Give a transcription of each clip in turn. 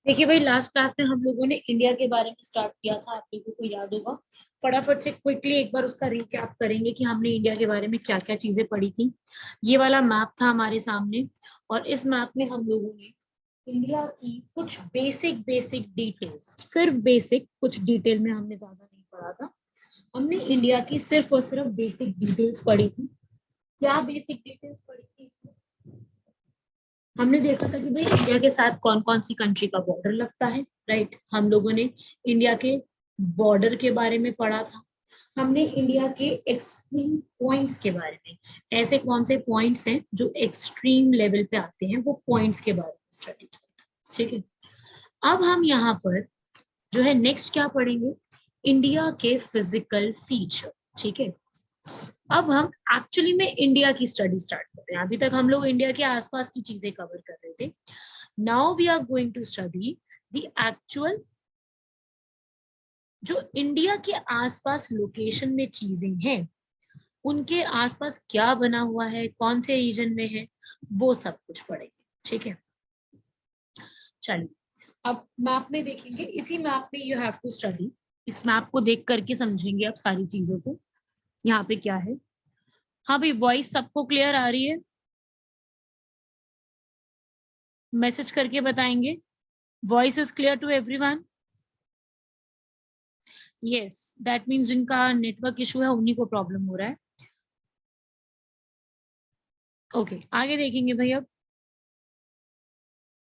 देखिए भाई, last class में हम लोगों ने इंडिया के बारे में स्टार्ट किया था, आप लोगों को याद होगा। फटाफट से क्विकली एक बार उसका रिकैप करेंगे कि हमने इंडिया के बारे में क्या क्या चीजें पढ़ी थी। ये वाला मैप था हमारे सामने, और इस मैप में हम लोगों ने इंडिया की कुछ बेसिक बेसिक डिटेल्स, सिर्फ बेसिक कुछ डिटेल में, हमने ज्यादा नहीं पढ़ा था। हमने इंडिया की सिर्फ और सिर्फ बेसिक डिटेल्स पढ़ी थी। क्या बेसिक डिटेल्स पढ़ी थी इसमें? हमने देखा था कि भाई इंडिया के साथ कौन कौन सी कंट्री का बॉर्डर लगता है। राइट, हम लोगों ने इंडिया के बॉर्डर के बारे में पढ़ा था। हमने इंडिया के एक्सट्रीम पॉइंट्स के बारे में, ऐसे कौन से पॉइंट्स हैं जो एक्सट्रीम लेवल पे आते हैं, वो पॉइंट्स के बारे में स्टडी किया था। ठीक है, अब हम यहाँ पर जो है नेक्स्ट क्या पढ़ेंगे, इंडिया के फिजिकल फीचर। ठीक है, अब हम एक्चुअली में इंडिया की स्टडी स्टार्ट कर रहे हैं। अभी तक हम लोग इंडिया के आसपास की चीजें कवर कर रहे थे। Now we are going to study the actual, जो इंडिया के आसपास लोकेशन में चीजें हैं, उनके आसपास क्या बना हुआ है, कौन से रीजन में है, वो सब कुछ पढ़ेंगे। ठीक है, चलिए अब मैप में देखेंगे। इसी मैप में यू हैव टू स्टडी, इस मैप को देख करके समझेंगे आप सारी चीजों को। यहाँ पे क्या है? हाँ भाई, वॉइस सबको क्लियर आ रही है? मैसेज करके बताएंगे। Voice is clear to everyone? Yes, that means जिनका नेटवर्क इशू है उन्हीं को प्रॉब्लम हो रहा है। ओके, आगे देखेंगे भाई। अब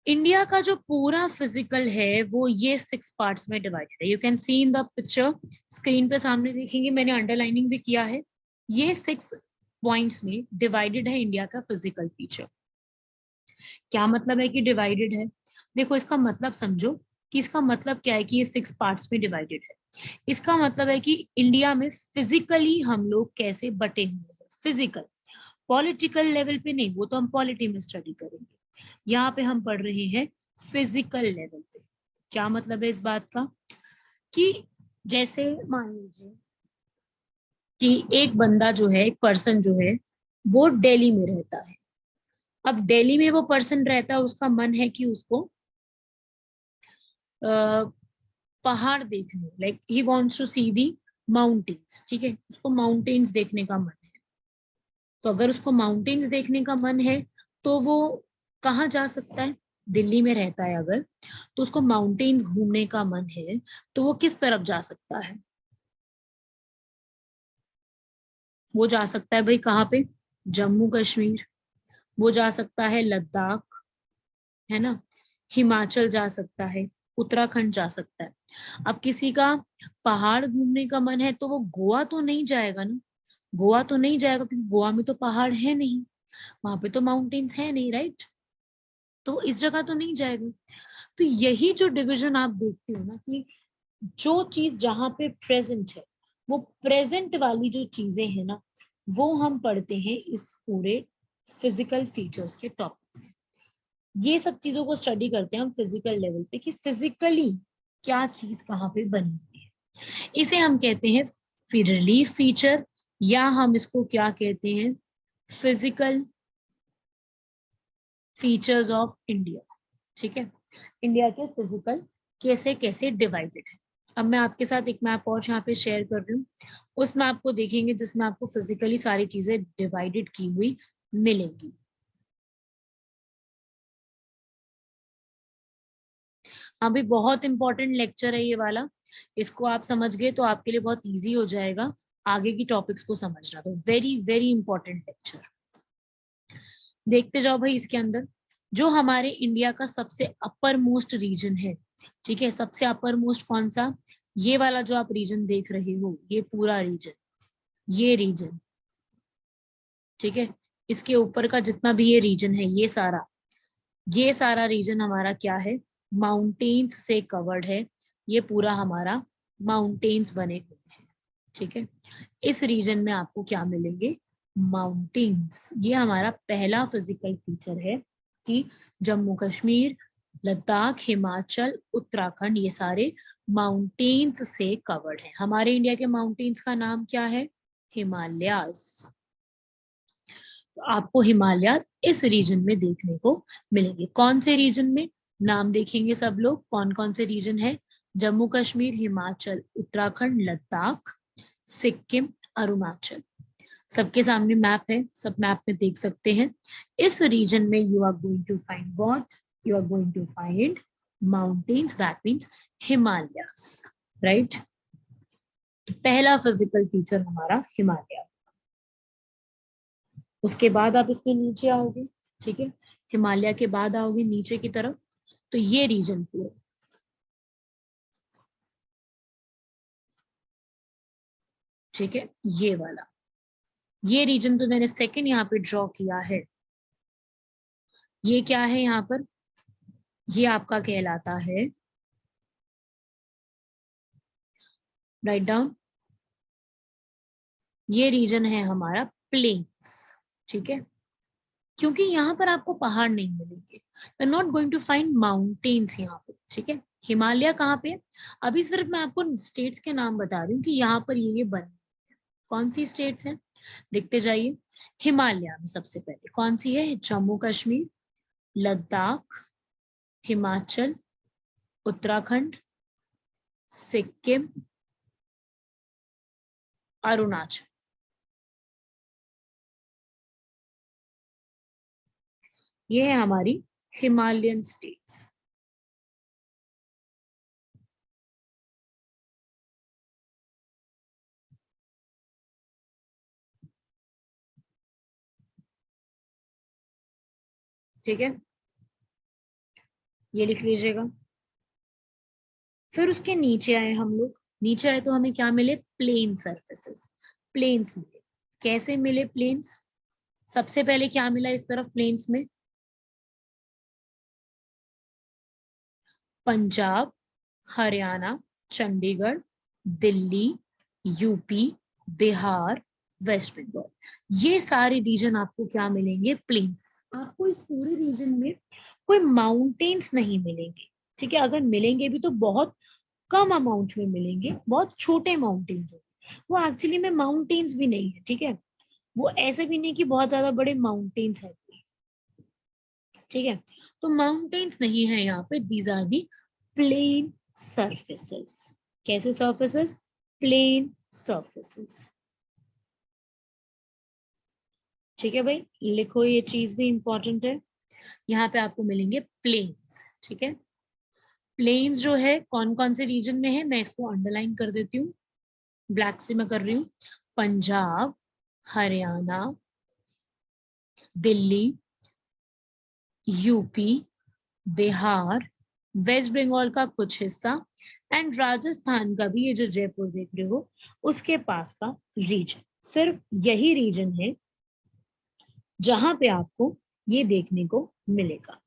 इंडिया का जो पूरा फिजिकल है वो ये 6 पार्ट्स में डिवाइडेड है। You can see in the picture, screen पे सामने देखेंगे, मैंने अंडरलाइनिंग भी किया है। ये 6 पॉइंट्स में डिवाइडेड है इंडिया का फिजिकल फीचर। क्या मतलब है कि डिवाइडेड है? देखो, इसका मतलब समझो कि इसका मतलब क्या है कि ये 6 पार्ट्स में डिवाइडेड है। इसका मतलब है कि इंडिया में फिजिकली हम लोग कैसे बटे हुए हैं। फिजिकल, पॉलिटिकल लेवल पे नहीं, वो तो हम पॉलिटी में स्टडी करेंगे। यहाँ पे हम पढ़ रहे हैं फिजिकल लेवल पे। क्या मतलब है इस बात का? कि जैसे मान लीजिए कि एक बंदा जो है, एक पर्सन जो है, वो दिल्ली में रहता है। अब दिल्ली में वो पर्सन रहता है, उसका मन है कि उसको पहाड़ देखने, like he wants to see the mountains. ठीक है, उसको माउंटेन्स देखने का मन है। तो अगर उसको माउंटेन्स देखने का मन है तो वो कहाँ जा सकता है? दिल्ली में रहता है अगर, तो उसको माउंटेन्स घूमने का मन है, तो वो किस तरफ जा सकता है? वो जा सकता है भाई कहाँ पे? जम्मू कश्मीर। वो जा सकता है लद्दाख, है ना, हिमाचल जा सकता है, उत्तराखंड जा सकता है। अब किसी का पहाड़ घूमने का मन है तो वो गोवा तो नहीं जाएगा ना। गोवा तो नहीं जाएगा क्योंकि गोवा में तो पहाड़ है नहीं, वहां पे तो माउंटेन्स है नहीं, राइट? तो इस जगह तो नहीं जाएगा। तो यही जो डिवीजन आप देखते हो ना, कि जो चीज जहां पे प्रेजेंट है, वो प्रेजेंट वाली जो चीजें हैं ना, वो हम पढ़ते हैं इस पूरे फिजिकल फीचर्स के टॉपिक में। ये सब चीजों को स्टडी करते हैं हम फिजिकल लेवल पे, कि फिजिकली क्या चीज कहाँ पे बनी हुई है। इसे हम कहते हैं रिलीफ फीचर, या हम इसको क्या कहते हैं, फिजिकल फीचर्स ऑफ इंडिया। ठीक है, इंडिया के फिजिकल कैसे कैसे डिवाइडेड है। अब मैं आपके साथ एक मैप और यहाँ पे शेयर कर रही हूँ। उस मैप को देखेंगे जिसमें आपको फिजिकली सारी चीजें डिवाइडेड की हुई मिलेगी। अभी बहुत इंपॉर्टेंट लेक्चर है ये वाला। इसको आप समझ गए तो आपके लिए बहुत इजी हो जाएगा आगे की टॉपिक्स को समझना। तो वेरी वेरी इंपॉर्टेंट लेक्चर। देखते जाओ भाई, इसके अंदर जो हमारे इंडिया का सबसे अपर मोस्ट रीजन है। ठीक है, सबसे अपर मोस्ट कौन सा? ये वाला जो आप रीजन देख रहे हो, ये पूरा रीजन, ये रीजन। ठीक है, इसके ऊपर का जितना भी ये रीजन है, ये सारा रीजन हमारा क्या है? माउंटेन्स से कवर्ड है। ये पूरा हमारा माउंटेन्स बने हुए हैं। ठीक है, इस रीजन में आपको क्या मिलेंगे? माउंटेन्स। ये हमारा पहला फिजिकल फीचर है कि जम्मू कश्मीर, लद्दाख, हिमाचल, उत्तराखंड, ये सारे माउंटेन्स से कवर्ड है। हमारे इंडिया के माउंटेन्स का नाम क्या है? हिमालयास। तो आपको हिमालय इस रीजन में देखने को मिलेंगे। कौन से रीजन में? नाम देखेंगे सब लोग, कौन कौन से रीजन है। जम्मू कश्मीर, हिमाचल, उत्तराखंड, लद्दाख, सिक्किम, अरुणाचल। सबके सामने मैप है, सब मैप में देख सकते हैं। इस रीजन में you are going to find what, you are going to find mountains, that means Himalayas, right. पहला फिजिकल फीचर हमारा हिमालय। उसके बाद आप इसके नीचे आओगे, ठीक है, हिमालय के बाद आओगे नीचे की तरफ, तो ये रीजन पूरा, ठीक है, ये वाला, ये रीजन तो मैंने सेकंड यहाँ पे ड्रॉ किया है। ये क्या है यहाँ पर, ये आपका कहलाता है, राइट डाउन, ये रीजन है हमारा प्लेन्स, ठीक है, क्योंकि यहाँ पर आपको पहाड़ नहीं मिलेंगे, you are not going to find mountains यहाँ पे, ठीक है। हिमालय कहाँ पे है, अभी सिर्फ मैं आपको स्टेट्स के नाम बता रही हूँ कि यहाँ पर ये बन, कौन सी स्टेट्स हैं, देखते जाइए। हिमालय में सबसे पहले कौन सी है, जम्मू कश्मीर, लद्दाख, हिमाचल, उत्तराखंड, सिक्किम, अरुणाचल। ये है हमारी हिमालयन स्टेट्स। ठीक है, ये लिख लीजिएगा। फिर उसके नीचे आए हम लोग, नीचे आए तो हमें क्या मिले, प्लेन सर्फेसेस, प्लेन्स मिले। कैसे मिले प्लेन्स, सबसे पहले क्या मिला इस तरफ प्लेन्स में, पंजाब, हरियाणा, चंडीगढ़, दिल्ली, यूपी, बिहार, वेस्ट बंगाल। ये सारे रीजन आपको क्या मिलेंगे, प्लेन्स। आपको इस पूरे रीजन में कोई माउंटेन्स नहीं मिलेंगे, ठीक है, अगर मिलेंगे भी तो बहुत कम अमाउंट में मिलेंगे, बहुत छोटे माउंटेन्स हैं। वो एक्चुअली में माउंटेन्स भी नहीं है, ठीक है, वो ऐसे भी नहीं कि बहुत ज्यादा बड़े माउंटेन्स है, ठीक है। तो माउंटेन्स नहीं है यहाँ पे, these are the plain surfaces. कैसे सर्फेसेस, प्लेन सर्फेसेस, ठीक है भाई, लिखो, ये चीज भी इंपॉर्टेंट है। यहाँ पे आपको मिलेंगे प्लेन्स, ठीक है। प्लेन्स जो है कौन कौन से रीजन में है, मैं इसको अंडरलाइन कर देती हूँ, ब्लैक से मैं कर रही हूँ। पंजाब, हरियाणा, दिल्ली, यूपी, बिहार, वेस्ट बंगाल का कुछ हिस्सा, एंड राजस्थान का भी, ये जो जयपुर देख रहे हो उसके पास का रीजन। सिर्फ यही रीजन है जहां पे आपको ये देखने को मिलेगा,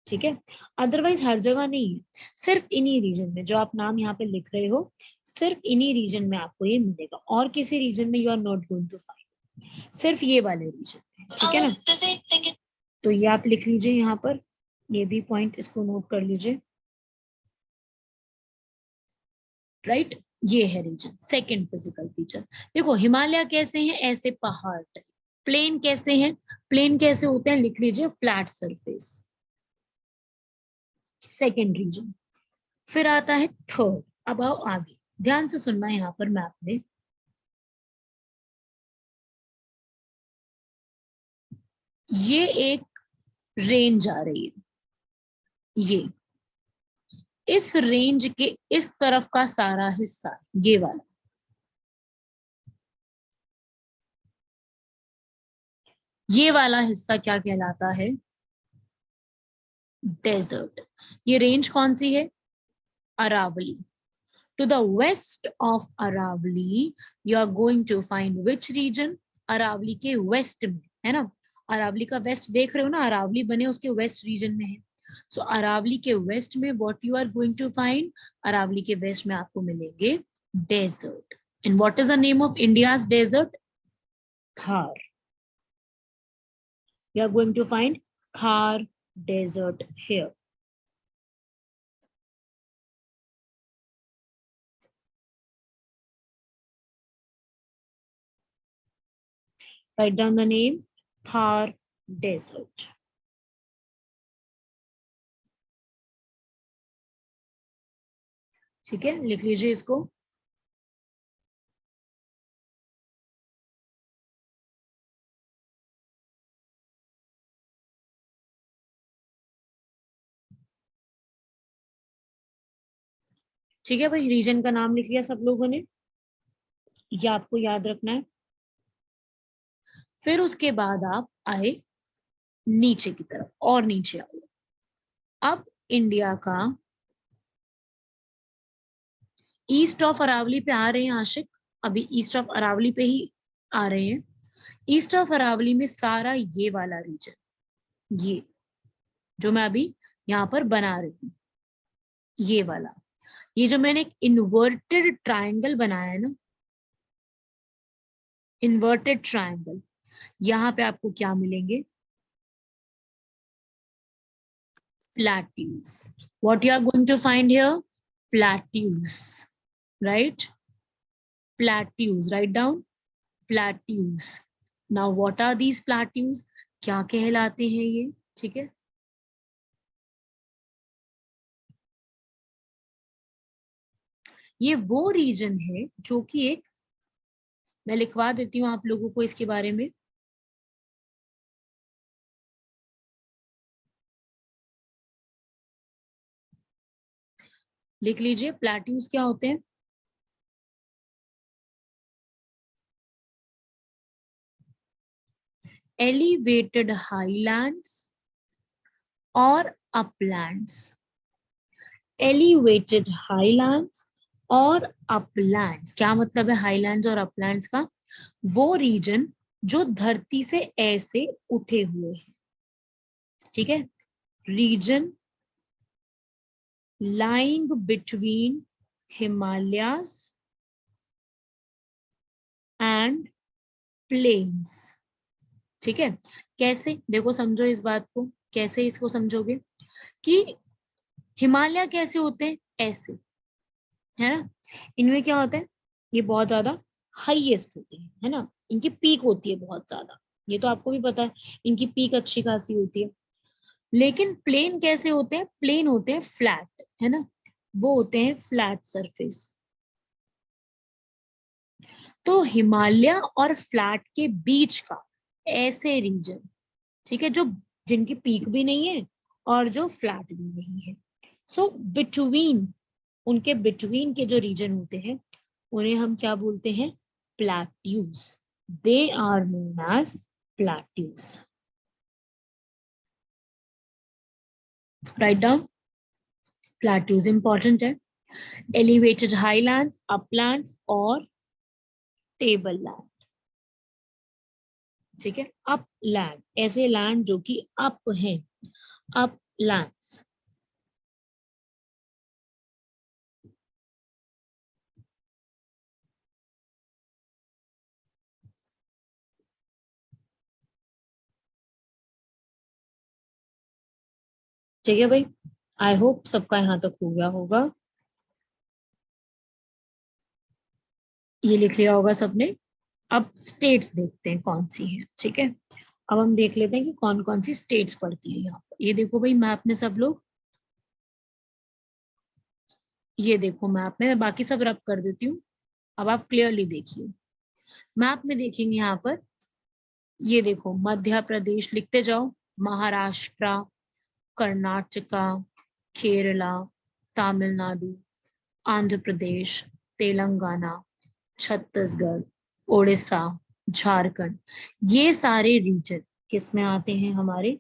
ठीक है, अदरवाइज हर जगह नहीं है, सिर्फ इन्हीं रीजन में जो आप नाम यहाँ पे लिख रहे हो, सिर्फ इन्हीं रीजन में आपको ये मिलेगा, और किसी रीजन में you are not going to find, सिर्फ ये वाले रीजन में, ठीक है ना। तो ये आप लिख लीजिए यहाँ पर, ये भी पॉइंट इसको नोट कर लीजिए, राइट। ये है रीजन, सेकंड फिजिकल फीचर। देखो हिमालय कैसे हैं, ऐसे पहाड़ टाइप। प्लेन कैसे हैं, प्लेन कैसे होते हैं, लिख लीजिए, फ्लैट सरफेस, सेकंड रीजन। फिर आता है थर्ड। अब आओ आगे, ध्यान से सुनना यहाँ पर मैप में, ये एक रेंज आ रही है, ये इस रेंज के इस तरफ का सारा हिस्सा, ये वाला, ये वाला हिस्सा क्या कहलाता है, डेजर्ट। ये रेंज कौन सी है, Aravalli. To the west of Aravalli you are going to find which region, Aravalli के वेस्ट में, है ना, अरावली का वेस्ट देख रहे हो ना, अरावली बने उसके वेस्ट रीजन में है। सो अरावली के वेस्ट में what you are going to find, Aravalli के वेस्ट में आपको मिलेंगे desert. And what is the name of India's desert, Thar. You are going to find Thar desert here. Write down the name, Thar desert. ठीक है, लिख लीजिए इसको। ठीक है भाई, रीजन का नाम लिख लिया सब लोगों ने, ये आपको याद रखना है। फिर उसके बाद आप आए नीचे की तरफ, और नीचे आओ। अब इंडिया का ईस्ट ऑफ अरावली पे आ रहे हैं आशिक, अभी ईस्ट ऑफ अरावली पे ही आ रहे हैं। ईस्ट ऑफ अरावली में सारा ये वाला रीजन, ये जो मैं अभी यहाँ पर बना रही हूँ, ये वाला, ये जो मैंने एक इन्वर्टेड ट्रायंगल बनाया है ना, इन्वर्टेड ट्रायंगल, यहाँ पे आपको क्या मिलेंगे? plateaus. What you are going to find here? Plateaus, right? Plateaus, write down plateaus. Now what are these plateaus? क्या कहलाते हैं ये? ठीक है, ये वो रीजन है जो कि एक, मैं लिखवा देती हूँ आप लोगों को इसके बारे में। लिख लीजिए प्लेट्यूज क्या होते हैं। एलिवेटेड हाईलैंड्स और अपलैंड्स, एलिवेटेड हाईलैंड्स और अपलैंड्स, क्या मतलब है हाईलैंड्स और अपलैंड्स का? वो रीजन जो धरती से ऐसे उठे हुए हैं, ठीक है, reason lying between Himalayas and plains। ठीक है, कैसे? देखो समझो इस बात को, कैसे इसको समझोगे कि हिमालय कैसे होते हैं? ऐसे, है ना, इनमें क्या होता है, ये बहुत ज्यादा हाईएस्ट होते हैं, है ना, इनकी पीक होती है बहुत ज्यादा, ये तो आपको भी पता है, इनकी पीक अच्छी खासी होती है। लेकिन प्लेन कैसे होते हैं? प्लेन होते हैं फ्लैट, है ना, वो होते हैं फ्लैट सरफेस। तो हिमालय और फ्लैट के बीच का ऐसे रीजन, ठीक है, जो जिनकी पीक भी नहीं है और जो फ्लैट भी नहीं है, सो बिटवीन, उनके बिटवीन के जो रीजन होते हैं उन्हें हम क्या बोलते हैं? Plateaus. They are known as plateaus. Right down, plateaus important है। एलिवेटेड हाईलैंड्स, अपलैंड्स और टेबल लैंड, ठीक है, अप लैंड, ऐसे लैंड जो कि अप हैं, अप लैंड्स। ठीक है भाई, आई होप सबका यहाँ तक हो गया होगा, ये लिख लिया होगा सबने। अब स्टेट्स देखते हैं कौन सी है, ठीक है, अब हम देख लेते हैं कि कौन कौन सी स्टेट्स पड़ती है यहाँ पर। ये देखो भाई मैप में सब लोग, ये देखो मैप में, मैं बाकी सब रब कर देती हूँ, अब आप क्लियरली देखिए। मैप में देखेंगे यहाँ पर, ये देखो मध्य प्रदेश, लिखते जाओ, महाराष्ट्र, कर्नाटका, केरला, तमिलनाडु, आंध्र प्रदेश, तेलंगाना, छत्तीसगढ़, उड़ीसा, झारखंड, ये सारे रीजन किस में आते हैं हमारे?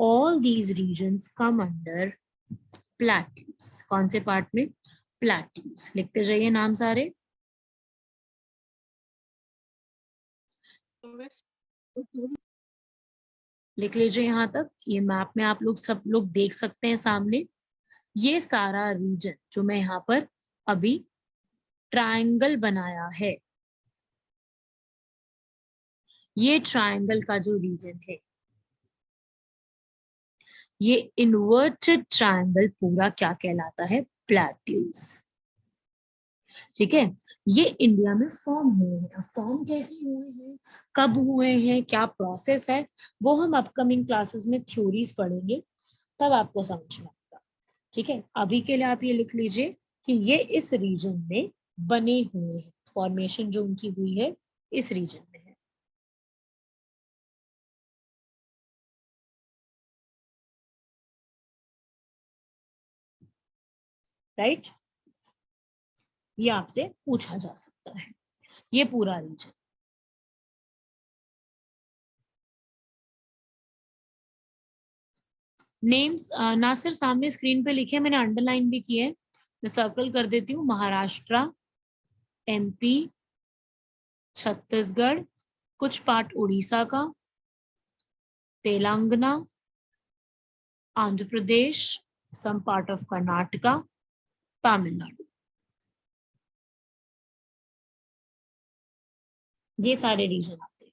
All these regions come under plateaus. कौन से पार्ट में? प्लेट्यूज। लिखते जाइए नाम सारे। लिख लीजिए यहाँ तक, ये मैप में आप लोग सब लोग देख सकते हैं सामने, ये सारा रीजन जो मैं यहाँ पर अभी ट्रायंगल बनाया है, ये ट्रायंगल का जो रीजन है, ये इन्वर्टेड ट्रायंगल पूरा क्या कहलाता है? प्लेट्यूज। ठीक है, ये इंडिया में फॉर्म हुए हैं। फॉर्म कैसे हुए हैं, कब हुए हैं, क्या प्रोसेस है, वो हम अपकमिंग क्लासेस में थ्योरीज पढ़ेंगे, तब आपको समझ में आएगा। ठीक है, अभी के लिए आप ये लिख लीजिए, कि ये इस रीजन में बने हुए हैं, फॉर्मेशन जो उनकी हुई है इस रीजन में है। राइट, ये आपसे पूछा जा सकता है, ये पूरा रीजन। नेम्स नासिर सामने स्क्रीन पे लिखे, मैंने अंडरलाइन भी किए, मैं सर्कल कर देती हूँ। महाराष्ट्र, एमपी, छत्तीसगढ़, कुछ पार्ट उड़ीसा का, Telangana, Andhra Pradesh, some part of Karnataka, Tamil Nadu, ये सारे रीजन आते हैं।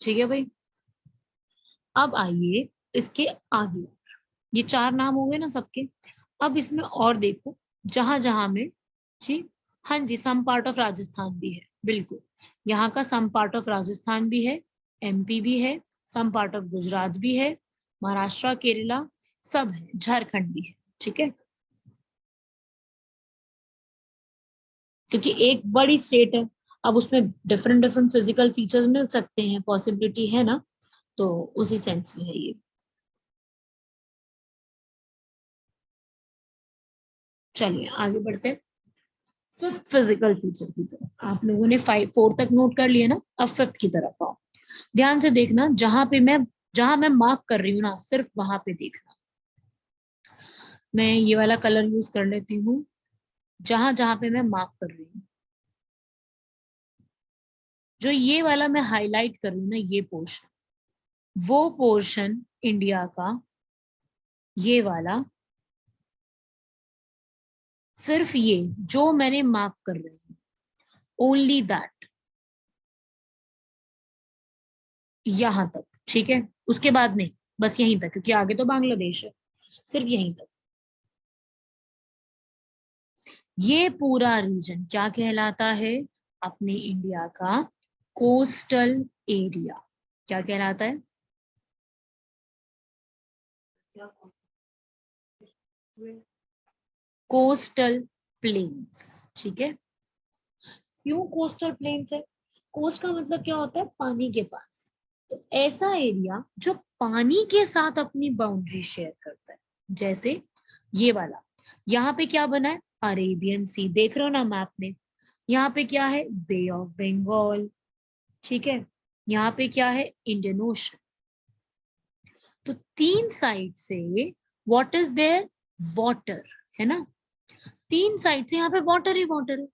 ठीक है भाई, अब आइए इसके आगे, ये 4 नाम हो गए ना सबके। अब इसमें और देखो, जहां जहां में, ठीक, हाँ जी, सम पार्ट ऑफ राजस्थान भी है, बिल्कुल, यहाँ का सम पार्ट ऑफ राजस्थान भी है, एमपी भी है, सम पार्ट ऑफ गुजरात भी है, महाराष्ट्र, केरला सब है, झारखंड भी है। ठीक है, क्योंकि एक बड़ी स्टेट है, अब उसमें डिफरेंट डिफरेंट फिजिकल फीचर्स मिल सकते हैं, पॉसिबिलिटी है ना, तो उसी सेंस में है ये। चलिए आगे बढ़ते हैं फिफ्थ फिजिकल फीचर की तरफ। आप लोगों ने 4 तक नोट कर लिया ना, अब फिफ्थ की तरफ आओ। ध्यान से देखना, जहां मैं मार्क कर रही हूँ ना, सिर्फ वहां पे देखना। मैं ये वाला कलर यूज कर लेती हूँ, जहां जहां पे मैं मार्क कर रही हूँ, जो ये वाला मैं हाईलाइट कर रही हूँ ना, ये पोर्शन, वो पोर्शन इंडिया का, ये वाला, सिर्फ ये जो मैंने मार्क कर रही हूँ, ओनली दैट, यहां तक। ठीक है, उसके बाद नहीं, बस यहीं तक, क्योंकि आगे तो बांग्लादेश है, सिर्फ यहीं तक। ये पूरा रीजन क्या कहलाता है अपने इंडिया का? Coastal area. क्या कहलाता है? Coastal planes. ठीक है, क्यों कोस्टल प्लेन्स है? कोस्ट का मतलब क्या होता है? पानी के पास। तो ऐसा एरिया जो पानी के साथ अपनी बाउंड्री शेयर करता है, जैसे ये वाला, यहाँ पे क्या बना है? अरेबियन सी, देख रहे हो ना मैप में, यहाँ पे क्या है? बे ऑफ बंगाल। ठीक है, यहाँ पे क्या है? Indian ocean. तो 3 साइड से व्हाट इज देयर? वाटर, है ना? 3 साइड से यहाँ पे वाटर ही वाटर है।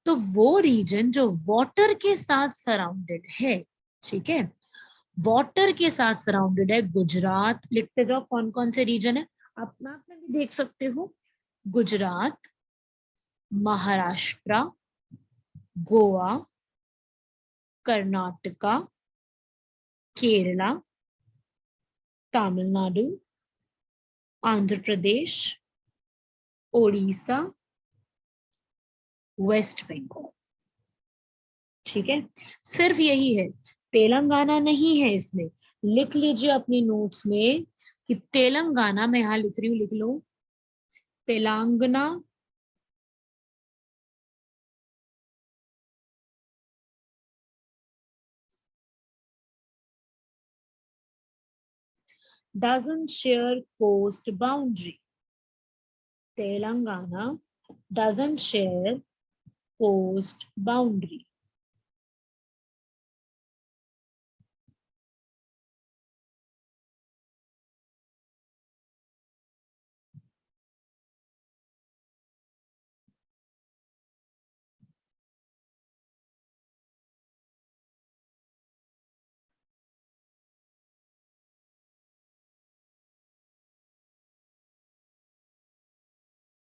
तो वो रीजन जो वाटर के साथ सराउंडेड है, ठीक है, वाटर के साथ सराउंडेड है, गुजरात, लिखते जाओ कौन कौन से रीजन है, आप मैप में भी देख सकते हो। गुजरात, महाराष्ट्र, गोवा, कर्नाटका, केरला, तमिलनाडु, आंध्र प्रदेश, ओडिशा, वेस्ट बंगाल। ठीक है, सिर्फ यही है, तेलंगाना नहीं है इसमें। लिख लीजिए अपनी नोट्स में कि तेलंगाना, मैं यहां लिख रही हूँ, लिख लो, Telangana doesn't share coast boundary. Telangana doesn't share coast boundary.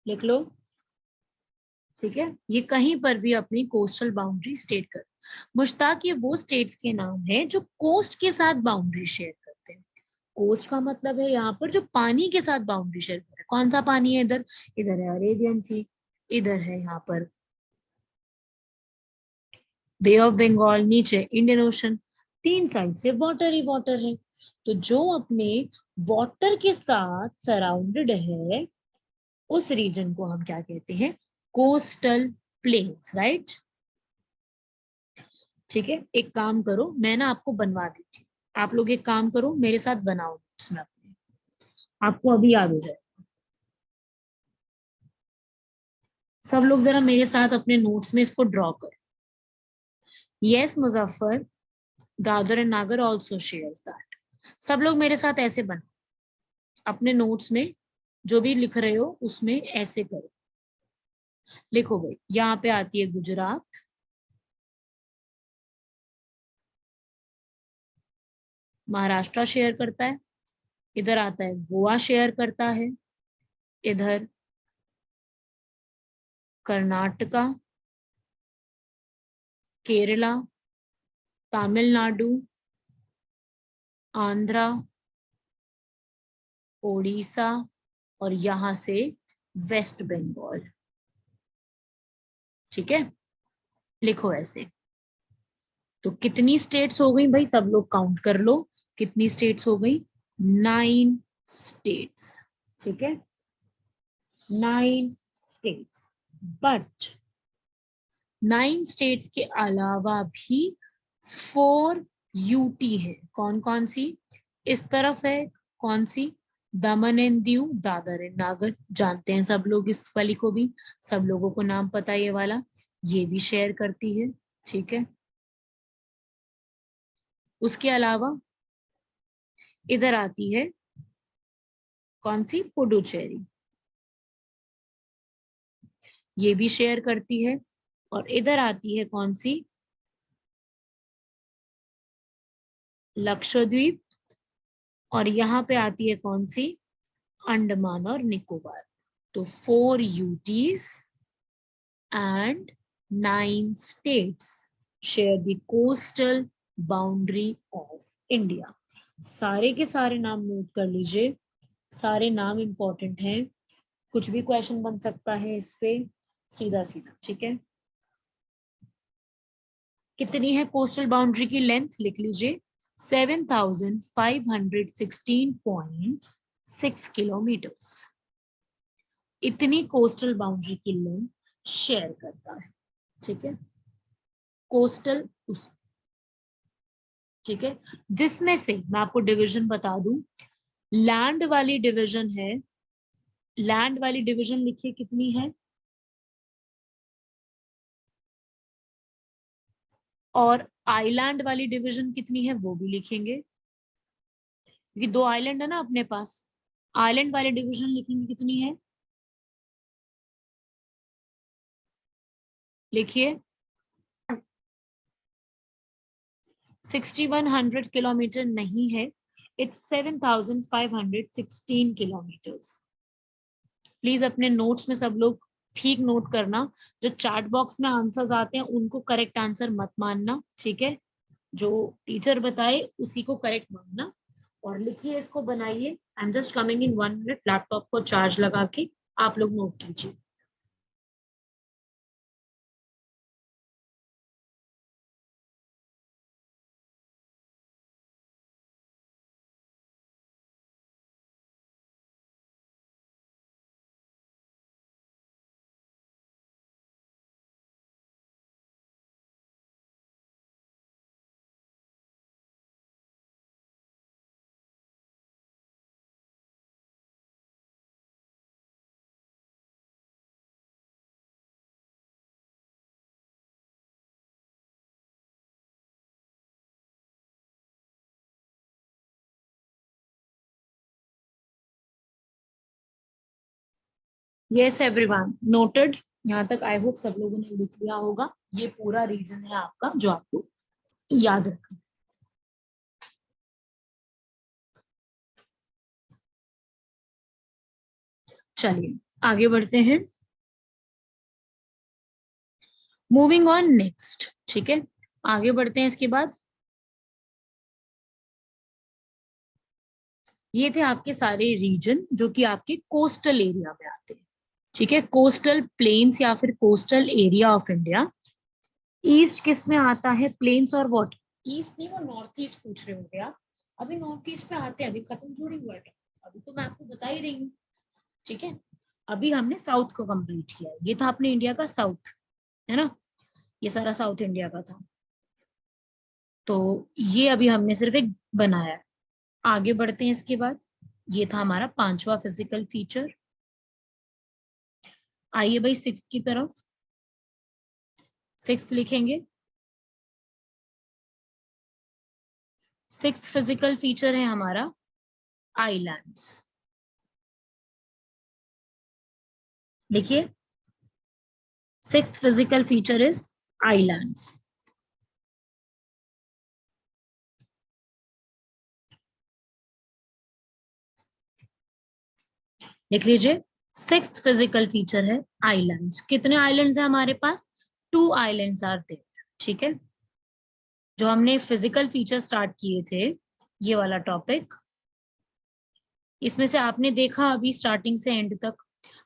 लिख लो, ठीक है, ये कहीं पर भी अपनी कोस्टल बाउंड्री स्टेट कर। मुश्ताक, ये वो स्टेट्स के नाम है जो कोस्ट के साथ बाउंड्री शेयर कोस्ट का मतलब है यहाँ पर जो पानी के साथ बाउंड्री शेयर कर रहा है। कौन सा पानी है इधर? इधर है अरेबियन सी, इधर है यहाँ पर बे ऑफ बंगाल, नीचे इंडियन ओशन, तीन साइड से वाटर ही वाटर है। तो जो अपने वाटर के साथ सराउंडेड है उस रीजन को हम क्या कहते हैं? Coastal planes, right? ठीक है, एक काम करो, मैं ना आपको बनवा देती हूँ, आप लोग एक काम करो मेरे साथ बनाओ इसमें अपने, आपको अभी याद हो जाए। सब लोग जरा मेरे साथ अपने नोट्स में इसको ड्रॉ करो। यस मुजफ्फर, दादर एंड नागर ऑल्सो शेयर्स दैट। सब लोग मेरे साथ ऐसे बनाओ, अपने नोट्स में जो भी लिख रहे हो उसमें ऐसे करो। लिखो भाई, यहाँ पे आती है गुजरात, महाराष्ट्र शेयर करता है, इधर आता है गोवा शेयर करता है, इधर कर्नाटका, केरला, तमिलनाडु, आंध्रा, ओडिशा और यहां से वेस्ट बंगाल। ठीक है, लिखो ऐसे। तो कितनी स्टेट्स हो गई भाई? सब लोग काउंट कर लो, कितनी स्टेट्स हो गई? 9 स्टेट्स। ठीक है, 9 स्टेट्स। बट 9 स्टेट्स के अलावा भी 4 यूटी है। कौन कौन सी? इस तरफ है कौन सी? दमन एंड दीव, दादर एंड नागर, जानते हैं सब लोग इस वाली को भी, सब लोगों को नाम पता है ये वाला, ये भी शेयर करती है। ठीक है, उसके अलावा इधर आती है कौन सी? पुडुचेरी, ये भी शेयर करती है। और इधर आती है कौन सी? लक्षद्वीप। और यहाँ पे आती है कौन सी? अंडमान और निकोबार। तो 4 UTs and 9 states share the coastal boundary of India। सारे के सारे नाम नोट कर लीजिए, सारे नाम इंपॉर्टेंट हैं, कुछ भी क्वेश्चन बन सकता है इस पे सीधा सीधा। ठीक है, कितनी है कोस्टल बाउंड्री की लेंथ? लिख लीजिए 7516.6 किलोमीटर्स। इतनी कोस्टल बाउंड्री की लेंथ शेयर करता है। ठीक है, कोस्टल, ठीक है, जिसमें से मैं आपको डिवीजन बता दूं, लैंड वाली डिवीजन है, लैंड वाली डिवीजन लिखिए कितनी है, और आइलैंड वाली डिवीजन कितनी है वो भी लिखेंगे, क्योंकि 2 आइलैंड है ना अपने पास। आइलैंड वाली डिवीजन लिखेंगे कितनी है, लिखिए 6100 किलोमीटर नहीं है, इट्स 7516 किलोमीटर्स। प्लीज अपने नोट्स में सब लोग ठीक नोट करना, जो चैट बॉक्स में आंसर्स आते हैं उनको करेक्ट आंसर मत मानना। ठीक है, जो टीचर बताए उसी को करेक्ट मानना। और लिखिए, इसको बनाइए। I am just coming in 1 minute, laptop को चार्ज लगा के आप लोग नोट कीजिए। Yes everyone, noted. यहाँ तक आई होप सब लोगों ने लिख लिया होगा। ये पूरा रीजन है आपका जो आपको याद रखना। चलिए आगे बढ़ते हैं, मूविंग ऑन नेक्स्ट। ठीक है, आगे बढ़ते हैं इसके बाद। ये थे आपके सारे रीजन जो कि आपके कोस्टल एरिया में आते हैं। ठीक है, कोस्टल प्लेन्स या फिर coastal area of India. East किस में आता है? प्लेन्स और व्हाट? ईस्ट नहीं, वो नॉर्थ ईस्ट पूछ रहे होंगे आप। अभी नॉर्थ ईस्ट पे आते हैं, अभी खत्म थोड़ी हुआ है, अभी तो मैं आपको बता ही रही हूँ। ठीक है, अभी हमने साउथ को कंप्लीट किया है। ये था अपने इंडिया का साउथ, है ना, ये सारा साउथ इंडिया का था। तो ये अभी हमने सिर्फ एक बनाया है। आगे बढ़ते हैं इसके बाद। ये था हमारा पांचवा फिजिकल फीचर। आइए भाई सिक्स की तरफ। सिक्स लिखेंगे। सिक्स फिजिकल फीचर है हमारा आइलैंड्स। देखिए, six physical feature is islands. लिख लीजिए, सिक्स फिजिकल फीचर है आइलैंड्स। कितने आइलैंड्स है हमारे पास? Two islands are there. ठीक है, जो हमने फिजिकल फीचर स्टार्ट किए थे, ये वाला टॉपिक, इसमें से आपने देखा अभी स्टार्टिंग से एंड तक,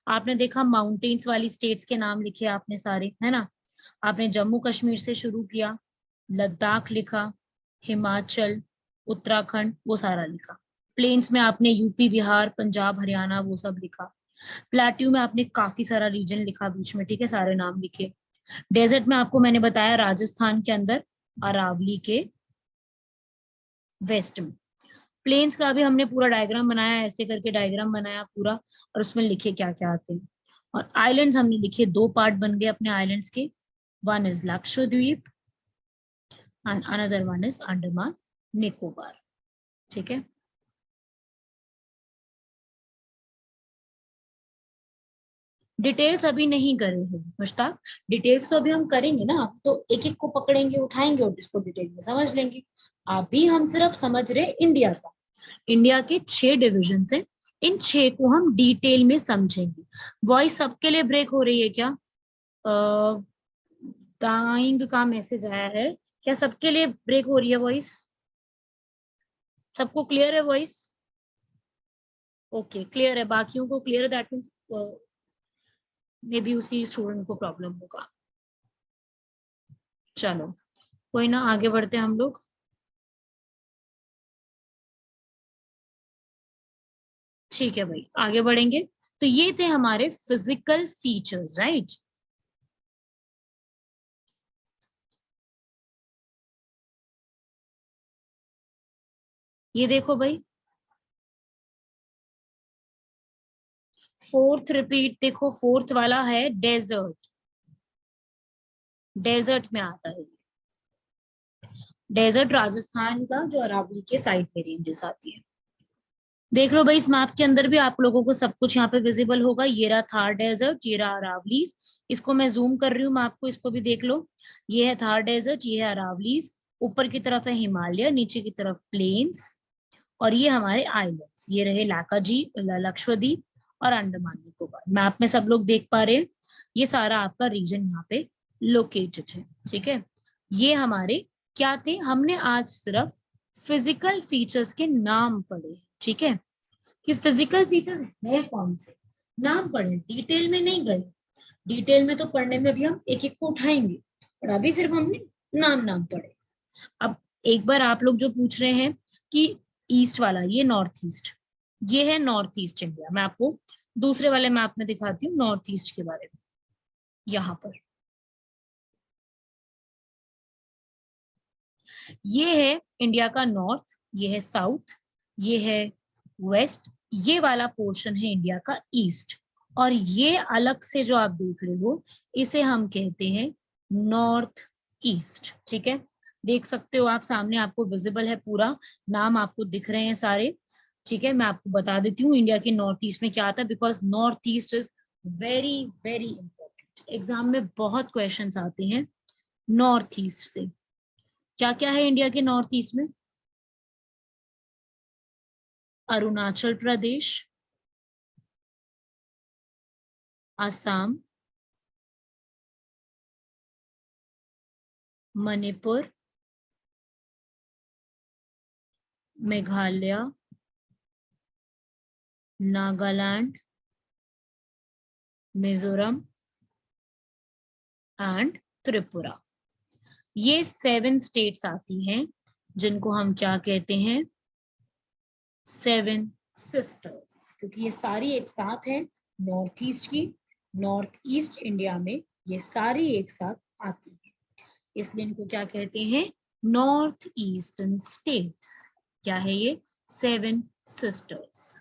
आपने देखा माउंटेन्स वाली स्टेट्स के नाम लिखे आपने सारे, है ना। आपने जम्मू कश्मीर से शुरू किया, लद्दाख लिखा, हिमाचल, उत्तराखंड, वो सारा लिखा। प्लेन्स में आपने यूपी, बिहार, पंजाब, हरियाणा, वो सब लिखा। प्लेट्यू में आपने काफी सारा रीजन लिखा बीच में, ठीक है, सारे नाम लिखे। डेजर्ट में आपको मैंने बताया राजस्थान के अंदर अरावली के वेस्ट में। प्लेन्स का भी हमने पूरा डायग्राम बनाया, ऐसे करके डायग्राम बनाया पूरा, और उसमें लिखे क्या क्या आते हैं। और आइलैंड्स हमने लिखे, दो पार्ट बन गए अपने आइलैंड्स के। One is Lakshadweep and another one is Andaman Nicobar. ठीक है, डिटेल्स अभी नहीं करे हैं मुश्ताक, डिटेल्स तो अभी हम करेंगे ना, तो एक एक को पकड़ेंगे, उठाएंगे और इसको डिटेल में समझ लेंगे। अभी हम सिर्फ समझ रहे इंडिया का। इंडिया के 6 डिविजन है, इन 6 को हम डिटेल में समझेंगे। वॉइस सबके लिए ब्रेक हो रही है क्या? दाइंग का मैसेज आया है, क्या सबके लिए ब्रेक हो रही है वॉइस? सबको क्लियर है वॉइस? ओके, क्लियर है, बाकियों को क्लियर है, दैट मीन्स मे बी उसी स्टूडेंट को प्रॉब्लम होगा। चलो कोई ना, आगे बढ़ते हैं हम लोग। ठीक है भाई, आगे बढ़ेंगे। तो ये थे हमारे फिजिकल फीचर्स, राइट। ये देखो भाई, फोर्थ रिपीट देखो, फोर्थ वाला है डेजर्ट। डेजर्ट में आता है, डेजर्ट राजस्थान का, जो अरावली के साइड में रेंजेस आती है। देख लो भाई, इस मैप के अंदर भी आप लोगों को सब कुछ यहाँ पे विजिबल होगा। ये रहा थार डेजर्ट, ये रहा अरावलीज। इसको मैं जूम कर रही हूँ, मैं आपको इसको भी देख लो। ये है थार डेजर्ट, ये है अरावलीज। ऊपर की तरफ है हिमालय, नीचे की तरफ प्लेन्स। और ये हमारे आइलैंड्स, ये रहे लाकाजी, लक्षद्वीप और अंडमान निकोबार। मैप में सब लोग देख पा रहे हैं, ये सारा आपका रीजन यहाँ पे लोकेटेड है। ठीक है, ये हमारे क्या थे, हमने आज सिर्फ फिजिकल फीचर्स के नाम पढ़े। ठीक है, कि फिजिकल फीचर है कौन से, नाम पढ़े, डिटेल में नहीं गए। डिटेल में तो पढ़ने में भी हम एक एक को उठाएंगे, और अभी सिर्फ हमने नाम नाम पढ़े। अब एक बार आप लोग जो पूछ रहे हैं कि ईस्ट वाला, ये नॉर्थ ईस्ट, ये है नॉर्थ ईस्ट इंडिया। मैं आपको दूसरे वाले मैप में दिखाती हूँ नॉर्थ ईस्ट के बारे में। यहाँ पर ये है इंडिया का नॉर्थ, ये है साउथ, ये है वेस्ट, ये वाला पोर्शन है इंडिया का ईस्ट। और ये अलग से जो आप देख रहे हो, इसे हम कहते हैं नॉर्थ ईस्ट। ठीक है, देख सकते हो आप, सामने आपको विजिबल है पूरा, नाम आपको दिख रहे हैं सारे। ठीक है, मैं आपको बता देती हूँ इंडिया के नॉर्थ ईस्ट में क्या आता है, because north east is very very important. Exam में बहुत क्वेश्चंस आते हैं नॉर्थ ईस्ट से। क्या क्या है इंडिया के नॉर्थ ईस्ट में? अरुणाचल प्रदेश, असम, मणिपुर, मेघालय, नागालैंड, मिजोरम एंड त्रिपुरा। ये 7 स्टेट्स आती हैं जिनको हम क्या कहते हैं, 7 सिस्टर्स, क्योंकि ये सारी एक साथ हैं नॉर्थ ईस्ट की, नॉर्थ ईस्ट इंडिया में ये सारी एक साथ आती है, इसलिए इनको क्या कहते हैं, नॉर्थ ईस्टर्न स्टेट्स। क्या है ये, 7 सिस्टर्स।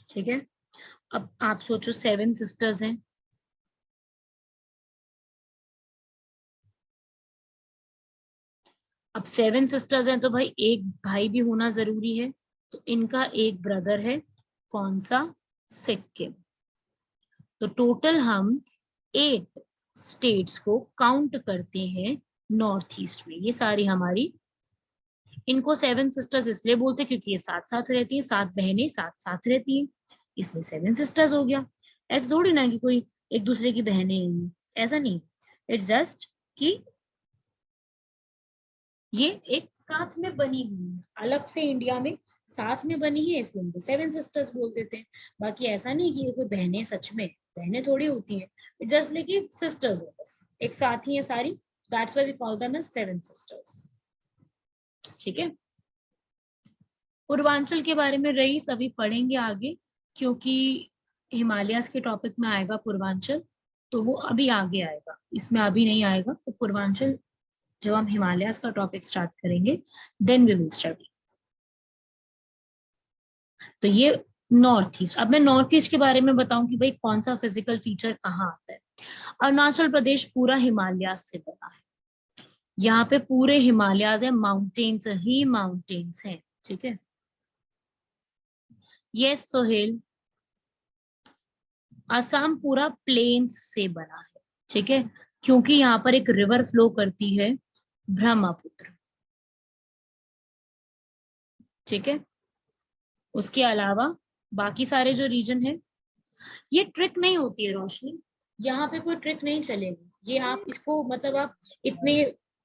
ठीक है, अब आप सोचो 7 सिस्टर्स हैं, अब 7 सिस्टर्स हैं तो भाई एक भाई भी होना जरूरी है, तो इनका एक ब्रदर है, कौन सा, सिक्किम। तो टोटल हम 8 स्टेट्स को काउंट करते हैं नॉर्थ ईस्ट में, ये सारी हमारी, इनको 7 सिस्टर्स इसलिए बोलते हैं क्योंकि ये साथ साथ रहती है, 7 बहनें साथ साथ रहती हैं, इसलिए 7 सिस्टर्स हो गया। ऐसे थोड़ी ना कि कोई एक दूसरे की बहनें हैं, ऐसा नहीं, इट्स जस्ट कि ये एक साथ में बनी हुई है, अलग से इंडिया में साथ में बनी है, इसलिए उनको 7 सिस्टर्स बोल देते हैं। बाकी ऐसा नहीं कि ये कोई बहनें सच में बहनें थोड़ी होती हैं, जस्ट लेकिन सिस्टर्स है, बस एक साथ ही है सारी, that's why we call them as 7 sisters. ठीक है, पूर्वांचल के बारे में रईस अभी पढ़ेंगे आगे, क्योंकि हिमालयस के टॉपिक में आएगा पूर्वांचल, तो वो अभी आगे आएगा, इसमें अभी नहीं आएगा। तो पूर्वांचल जब हम हिमालयस का टॉपिक स्टार्ट करेंगे देन वी विल स्टडी। तो ये नॉर्थ ईस्ट। अब मैं नॉर्थ ईस्ट के बारे में बताऊं कि भाई कौन सा फिजिकल फीचर कहाँ आता है। अरुणाचल प्रदेश पूरा हिमालयस से बना है, यहाँ पे पूरे हिमालयस है, माउंटेन्स ही माउंटेन्स हैं। ठीक है, यस सोहेल, असम पूरा प्लेन्स से बना है। ठीक है, क्योंकि यहाँ पर एक रिवर फ्लो करती है, ब्रह्मपुत्र। ठीक है, उसके अलावा बाकी सारे जो रीजन है, ये ट्रिक नहीं होती है रोशनी, यहाँ पे कोई ट्रिक नहीं चलेगी, ये आप इसको मतलब आप इतने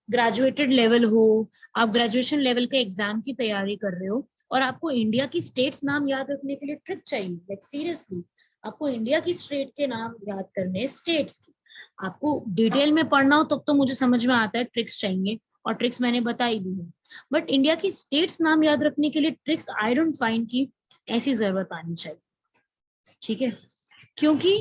ग्रेजुएटेड लेवल हो, आप ग्रेजुएशन लेवल के एग्जाम की तैयारी कर रहे हो और आपको इंडिया की स्टेट्स नाम याद रखने के लिए ट्रिक चाहिए, लाइक सीरियसली आपको इंडिया की स्टेट के नाम याद करने, स्टेट्स की आपको डिटेल में पढ़ना हो तब तो मुझे समझ में आता है ट्रिक्स चाहिए, और ट्रिक्स मैंने बताई भी है, बट इंडिया की स्टेट्स नाम याद रखने के लिए ट्रिक्स आई डोंट फाइंड की ऐसी जरूरत आनी चाहिए। ठीक है, क्योंकि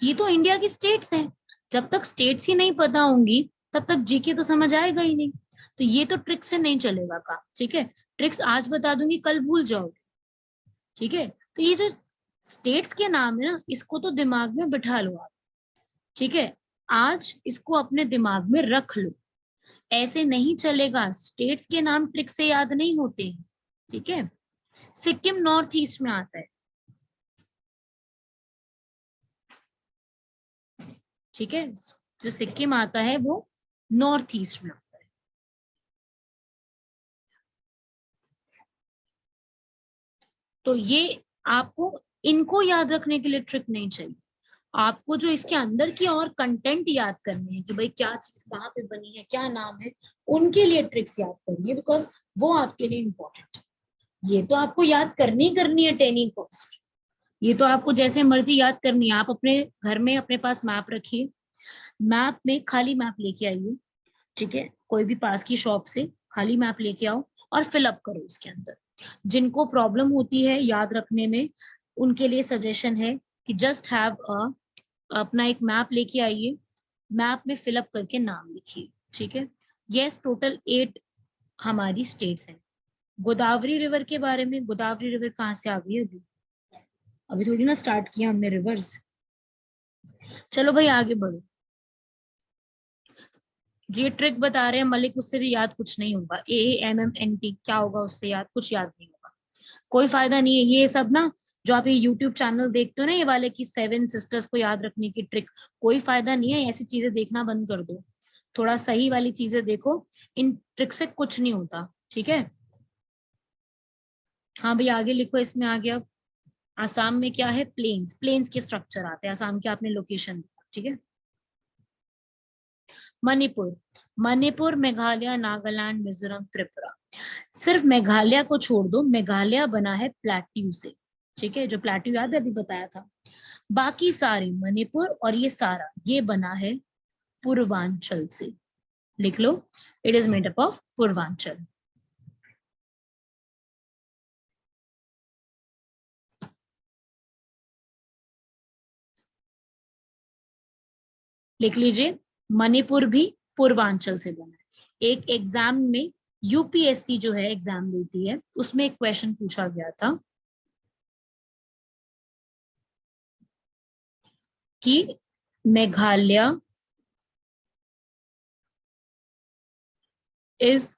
ये तो इंडिया की स्टेट्स हैं, जब तक स्टेट्स ही नहीं पता होंगी तब तक जीके तो समझ आएगा ही नहीं, तो ये तो ट्रिक से नहीं चलेगा काम। ठीक है, ट्रिक्स आज बता दूंगी कल भूल जाओगे। ठीक है, तो ये जो स्टेट्स के नाम है ना, इसको तो दिमाग में बिठा लो आप। ठीक है, आज इसको अपने दिमाग में रख लो, ऐसे नहीं चलेगा, स्टेट्स के नाम ट्रिक से याद नहीं होते हैं। ठीक है, सिक्किम नॉर्थ ईस्ट में आता है। ठीक है, जो सिक्किम आता है वो नॉर्थ ईस्ट में आता है। तो ये आपको इनको याद रखने के लिए ट्रिक नहीं चाहिए, आपको जो इसके अंदर की और कंटेंट याद करनी है कि भाई क्या चीज कहाँ पे बनी है, क्या नाम है, उनके लिए ट्रिक्स याद करनी है, बिकॉज वो आपके लिए इंपॉर्टेंट है। ये तो आपको याद करनी है टेनी कॉस्ट, ये तो आपको जैसे मर्जी याद करनी है। आप अपने घर में अपने पास मैप रखिए, मैप में खाली मैप लेके आइए। ठीक है, कोई भी पास की शॉप से खाली मैप लेके आओ और फिलअप करो उसके अंदर। जिनको प्रॉब्लम होती है याद रखने में, उनके लिए सजेशन है कि जस्ट हैव अपना एक मैप लेके आइए, मैप में फिलअप करके नाम लिखिए। ठीक है, यस टोटल 8 हमारी स्टेट्स हैं। गोदावरी रिवर के बारे में, गोदावरी रिवर कहाँ से आ गई है, अभी अभी थोड़ी ना स्टार्ट किया हमने रिवर्स। चलो भाई आगे बढ़ो, जो ये ट्रिक बता रहे हैं मलिक, उससे भी याद कुछ नहीं होगा, AMMNT क्या होगा उससे याद, कुछ याद नहीं होगा, कोई फायदा नहीं है। ये सब ना जो आप ये यूट्यूब चैनल देखते हो ना, ये वाले की 7 सिस्टर्स को याद रखने की ट्रिक, कोई फायदा नहीं है, ऐसी चीजें देखना बंद कर दो, थोड़ा सही वाली चीजें देखो, इन ट्रिक से कुछ नहीं होता। ठीक है, हाँ भाई आगे लिखो, इसमें आ गया। आसाम में क्या है, प्लेन्स, प्लेन्स के स्ट्रक्चर आते हैं, आसाम के आपने लोकेशन, ठीक है। मणिपुर, मणिपुर, मेघालय, नागालैंड, मिजोरम, त्रिपुरा। सिर्फ मेघालय को छोड़ दो, मेघालय बना है प्लेट्यू से, ठीक है, जो प्लेट्यू याद है अभी बताया था। बाकी सारे मणिपुर और ये सारा ये बना है पूर्वांचल से। लिख लो, it is made up of Purvanchal. लिख लीजिए, मणिपुर भी पूर्वांचल से बना है। एक एग्जाम में यूपीएससी जो है एग्जाम देती है, उसमें एक क्वेश्चन पूछा गया था कि Meghalaya is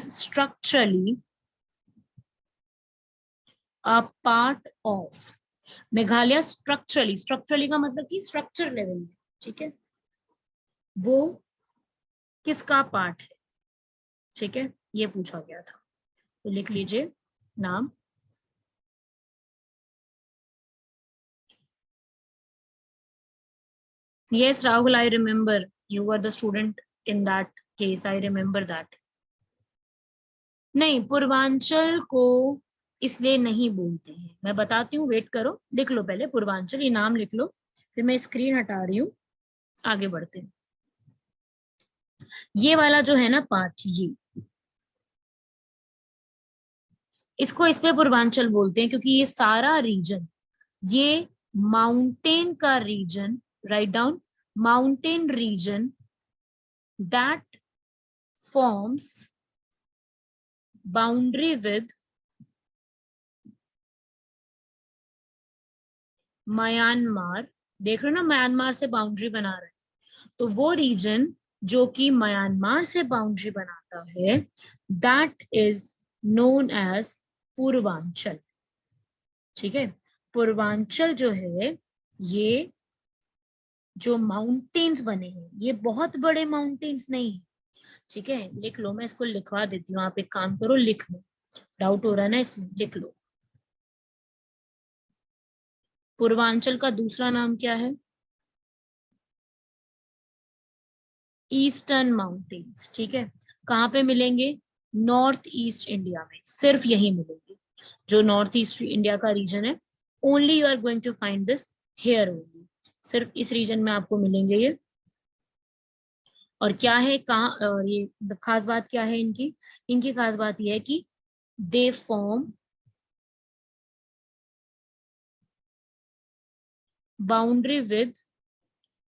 structurally a part of, Meghalaya structurally का मतलब कि स्ट्रक्चर लेवल में, ठीक है, वो किसका पार्ट है, ठीक है, ये पूछा गया था। तो लिख लीजिए नाम। Yes, Rahul, I remember you were the student in that case. I remember that. नहीं, पूर्वांचल को इसलिए नहीं बोलते हैं, मैं बताती हूँ, वेट करो, लिख लो पहले पूर्वांचल, ये नाम लिख लो, फिर मैं स्क्रीन हटा रही हूँ, आगे बढ़ते हैं। ये वाला जो है ना पार्ट, ये इसको इसलिए पूर्वांचल बोलते हैं क्योंकि ये सारा रीजन, ये माउंटेन का region, right down, mountain region that forms boundary with Myanmar. देख रहे हो ना, म्यांमार से बाउंड्री बना रहे हैं, तो वो रीजन जो कि म्यांमार से बाउंड्री बनाता है, that is known as Purvanchal, ठीक है। पूर्वांचल जो है, ये जो माउंटेन्स बने हैं, ये बहुत बड़े माउंटेन्स नहीं है, ठीक है। लिख लो, मैं इसको लिखवा देती हूँ, आप एक काम करो, लिख लो, डाउट हो रहा है ना इसमें, लिख लो। पूर्वांचल का दूसरा नाम क्या है? ईस्टर्न माउंटेन्स, ठीक है। कहाँ पे मिलेंगे? नॉर्थ ईस्ट इंडिया में, सिर्फ यही मिलेंगे, जो नॉर्थ ईस्ट इंडिया का रीजन है, only you are going to find this here only, सिर्फ इस रीजन में आपको मिलेंगे ये। और क्या है, कहाँ, और ये खास बात क्या है इनकी? इनकी खास बात यह है कि they form boundary with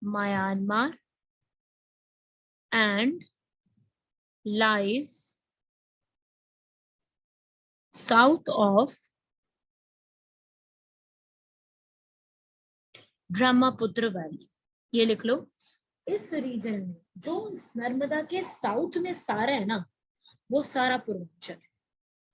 Myanmar and lies south of Brahmaputra valley. ये लिख लो, इस रीजन में जो नर्मदा के साउथ में सारा है ना, वो सारा पूर्वांचल है,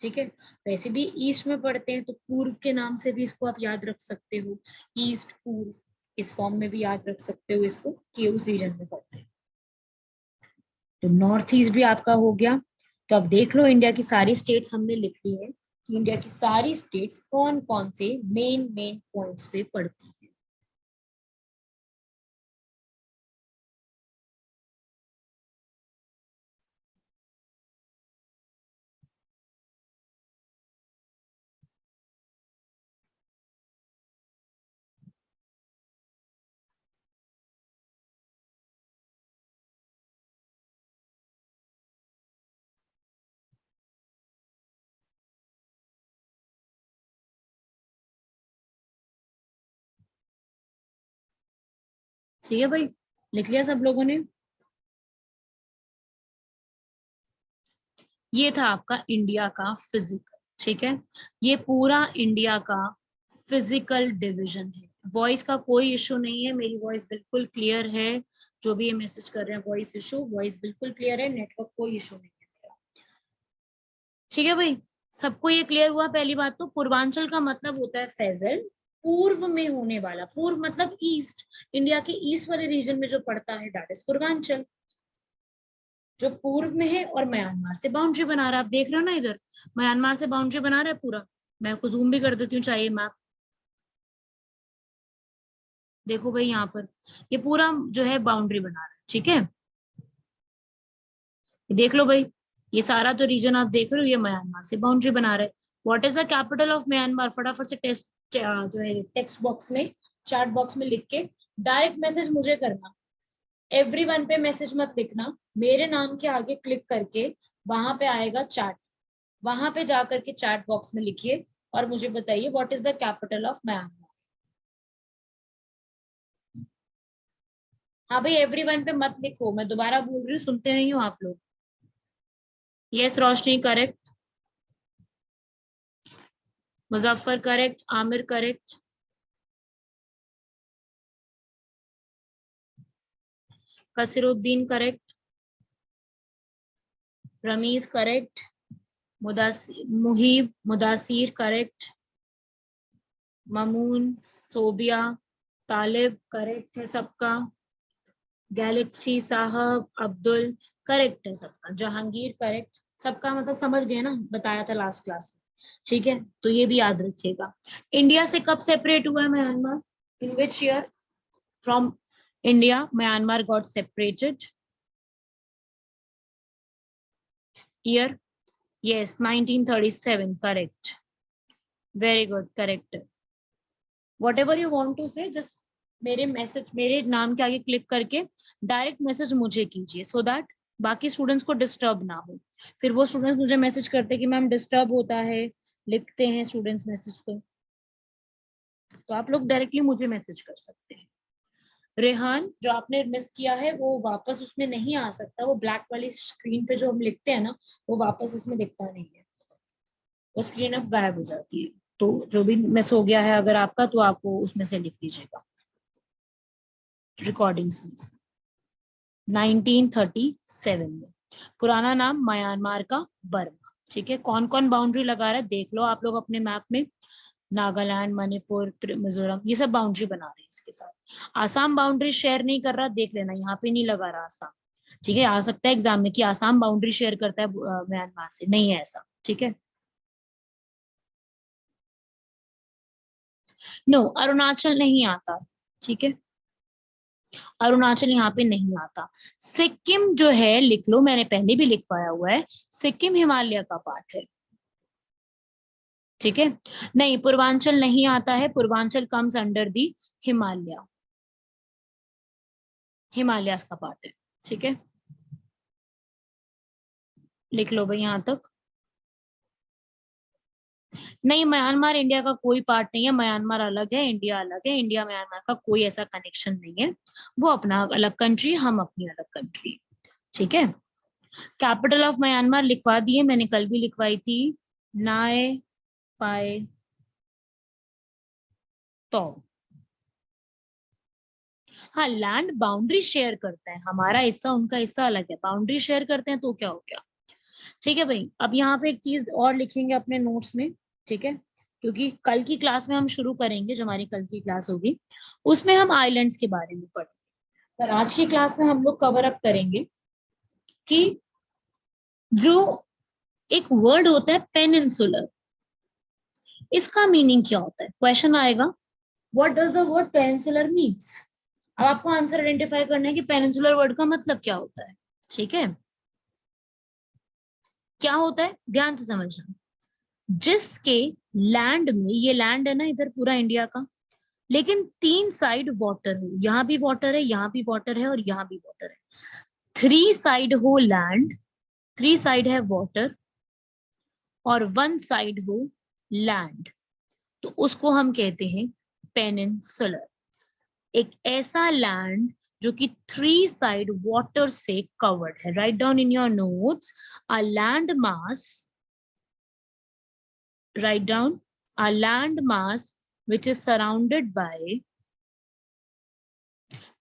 ठीक है। वैसे भी ईस्ट में पढ़ते हैं, तो पूर्व के नाम से भी इसको आप याद रख सकते हो, ईस्ट पूर्व, इस फॉर्म में भी याद रख सकते हो इसको, कि उस रीजन में पढ़ते हैं। तो नॉर्थ ईस्ट भी आपका हो गया। तो अब देख लो, इंडिया की सारी स्टेट्स हमने लिख ली है कि इंडिया की सारी स्टेट्स कौन कौन से मेन मेन पॉइंट्स पे पड़ती है। ठीक है भाई, लिख लिया सब लोगों ने? ये था आपका इंडिया का फिजिकल, ठीक है। ये पूरा इंडिया का फिजिकल डिवीजन है। वॉइस का कोई इशू नहीं है, मेरी वॉइस बिल्कुल क्लियर है। जो भी ये मैसेज कर रहे हैं वॉइस इशू, वॉइस बिल्कुल क्लियर है, नेटवर्क कोई इशू नहीं है मेरा, ठीक है भाई। सबको ये क्लियर हुआ? पहली बात तो पूर्वांचल का मतलब होता है फैजल, पूर्व में होने वाला, पूर्व मतलब ईस्ट, इंडिया के ईस्ट वाले रीजन में जो पड़ता है दैट इज पूर्वांचल, जो पूर्व में है और म्यांमार से बाउंड्री बना रहा है। आप देख रहे हो ना, इधर म्यांमार से बाउंड्री बना रहा है पूरा। मैं आपको जूम भी कर देती हूँ चाहिए मैप। देखो भाई यहाँ पर ये पूरा जो है बाउंड्री बना रहा है, ठीक है। देख लो भाई, ये सारा जो रीजन आप देख रहे हो ये म्यांमार से बाउंड्री बना रहा है। What is the capital of Myanmar? फटाफट से टेस्ट जो है टेक्स्ट बॉक्स में, चैट बॉक्स में लिख के डायरेक्ट मैसेज मुझे करना। एवरीवन पे मैसेज मत लिखना, मेरे नाम के आगे क्लिक करके वहां पे आएगा चैट, वहां पे जाकर के चैट बॉक्स में लिखिए और मुझे बताइए what is the capital of Myanmar. हाँ भाई, एवरीवन पे मत लिखो, मैं दोबारा बोल रही हूँ, सुनते नहीं हो आप लोग। Yes Roshni correct, Muzaffar correct, Aamir correct, Kasiruddin correct, Ramiz correct, Muhib Mudasir correct, Mamoon, Sobia, Talib correct है सबका, गैलेक्सी साहब, अब्दुल करेक्ट है सबका, जहांगीर करेक्ट सबका, मतलब समझ गए ना, बताया था लास्ट क्लास में। ठीक है, तो ये भी याद रखिएगा। इंडिया से कब सेपरेट हुआ है Myanmar? In which year from India Myanmar got separated? Year? Yes 1937 correct, very good correct. Whatever you want to say just मेरे नाम के आगे क्लिक करके डायरेक्ट मैसेज मुझे कीजिए, सो दैट बाकी स्टूडेंट्स को डिस्टर्ब ना हो। फिर वो स्टूडेंट्स मुझे मैसेज करते हैं कि मैम डिस्टर्ब होता है, लिखते हैं स्टूडेंट्स मैसेज तो आप लोग डायरेक्टली मुझे मैसेज कर सकते हैं। रेहान, जो आपने मिस किया है वो वापस उसमें नहीं आ सकता, वो ब्लैक वाली स्क्रीन पे जो हम लिखते हैं ना, वो वापस इसमें दिखता नहीं है, वो स्क्रीन अब गायब हो जाती है। तो जो भी मिस हो गया है अगर आपका, तो आप वो उसमें से लिख लीजिएगा रिकॉर्डिंग्स में। 1937 में, पुराना नाम म्यांमार का बर्मा। ठीक है, कौन कौन बाउंड्री लगा रहा है देख लो आप लोग अपने मैप में। नागालैंड, मणिपुर, मिजोरम, ये सब बाउंड्री बना रहे हैं इसके साथ। आसाम बाउंड्री शेयर नहीं कर रहा, देख लेना, यहाँ पे नहीं लगा रहा आसाम। ठीक है, आ सकता है एग्जाम में कि आसाम बाउंड्री शेयर करता है म्यांमार से, नहीं है ऐसा। ठीक है, नो अरुणाचल नहीं आता। ठीक है, अरुणाचल यहाँ पे नहीं आता। सिक्किम जो है लिख लो, मैंने पहले भी लिखवाया हुआ है, सिक्किम हिमालय का पार्ट है। ठीक है, नहीं पूर्वांचल नहीं आता है, Purvanchal comes under the Himalaya, Himalaya का पार्ट है। ठीक है, लिख लो भाई यहां तक। नहीं, म्यांमार इंडिया का कोई पार्ट नहीं है, म्यांमार अलग है, इंडिया अलग है, इंडिया म्यांमार का कोई ऐसा कनेक्शन नहीं है, वो अपना अलग कंट्री, हम अपनी अलग कंट्री। ठीक है, कैपिटल ऑफ म्यांमार लिखवा दिए, मैंने कल भी लिखवाई थी, नाए पाए तो। हाँ, लैंड बाउंड्री शेयर करता है, हमारा हिस्सा उनका हिस्सा अलग है, बाउंड्री शेयर करते हैं तो क्या हो गया। ठीक है भाई, अब यहाँ पे एक चीज और लिखेंगे अपने नोट्स में। ठीक है, क्योंकि कल की क्लास में हम शुरू करेंगे, जो हमारी कल की क्लास होगी उसमें हम आइलैंड्स के बारे में पढ़ेंगे, पर आज की क्लास में हम लोग कवर अप करेंगे कि जो एक वर्ड होता है पेनिनसुलर, इसका मीनिंग क्या होता है, क्वेश्चन आएगा, what does the word peninsular means. अब आपको आंसर आइडेंटिफाई करना है कि पेनिनसुलर वर्ड का मतलब क्या होता है। ठीक है, क्या होता है ध्यान से समझना। जिसके लैंड में, ये लैंड है ना इधर पूरा इंडिया का, लेकिन तीन साइड वाटर हो, यहाँ भी वाटर है, यहाँ भी वाटर है और यहाँ भी वाटर है। थ्री साइड हो लैंड, थ्री साइड है वाटर और वन साइड हो लैंड, तो उसको हम कहते हैं पेनिनसुलर। एक ऐसा लैंड जो कि थ्री साइड वाटर से कवर्ड है। Write down in your notes, a land mass, write down, a land mass which is surrounded by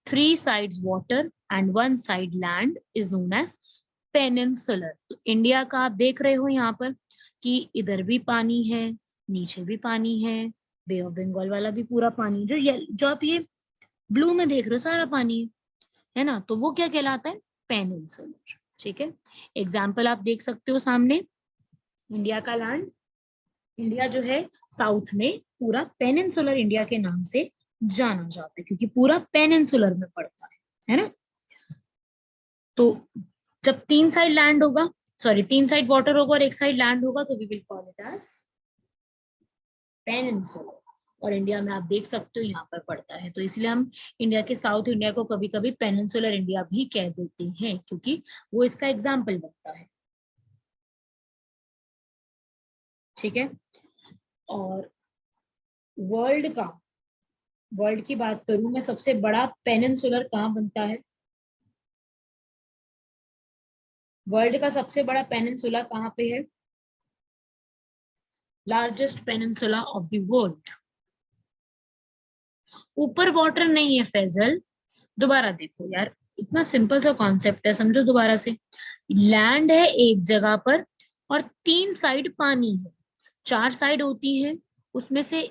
three sides water and one side land is known as peninsular। तो India का आप देख रहे हो यहाँ पर कि इधर भी पानी है, नीचे भी पानी है, बे ऑफ बंगाल वाला भी पूरा पानी, जो आप ये ब्लू में देख रहे हो सारा पानी है ना, तो वो क्या कहलाता है, पेनिनसुलर। ठीक है, एग्जाम्पल आप देख सकते हो सामने, इंडिया का लैंड, इंडिया जो है साउथ में पूरा पेनिनसुलर इंडिया के नाम से जाना जाता है, क्योंकि पूरा पेनिनसुलर में पड़ता है ना। तो जब तीन साइड लैंड होगा, सॉरी तीन साइड वाटर होगा और एक साइड लैंड होगा, तो we will call it as peninsular. और इंडिया में आप देख सकते हो यहाँ पर पड़ता है, तो इसलिए हम इंडिया के साउथ इंडिया को कभी कभी पेनिनसुलर इंडिया भी कह देते हैं, क्योंकि वो इसका एग्जाम्पल बनता है। ठीक है। और वर्ल्ड की बात करूं मैं, सबसे बड़ा पेनिनसुलर कहाँ बनता है? वर्ल्ड का सबसे बड़ा पेनिनसुला कहाँ पे है? Largest peninsula of the world. ऊपर वाटर नहीं है फैजल, दोबारा देखो यार, इतना सिंपल सा कॉन्सेप्ट है, समझो दोबारा से। लैंड है एक जगह पर और तीन साइड पानी है, चार साइड होती है, उसमें से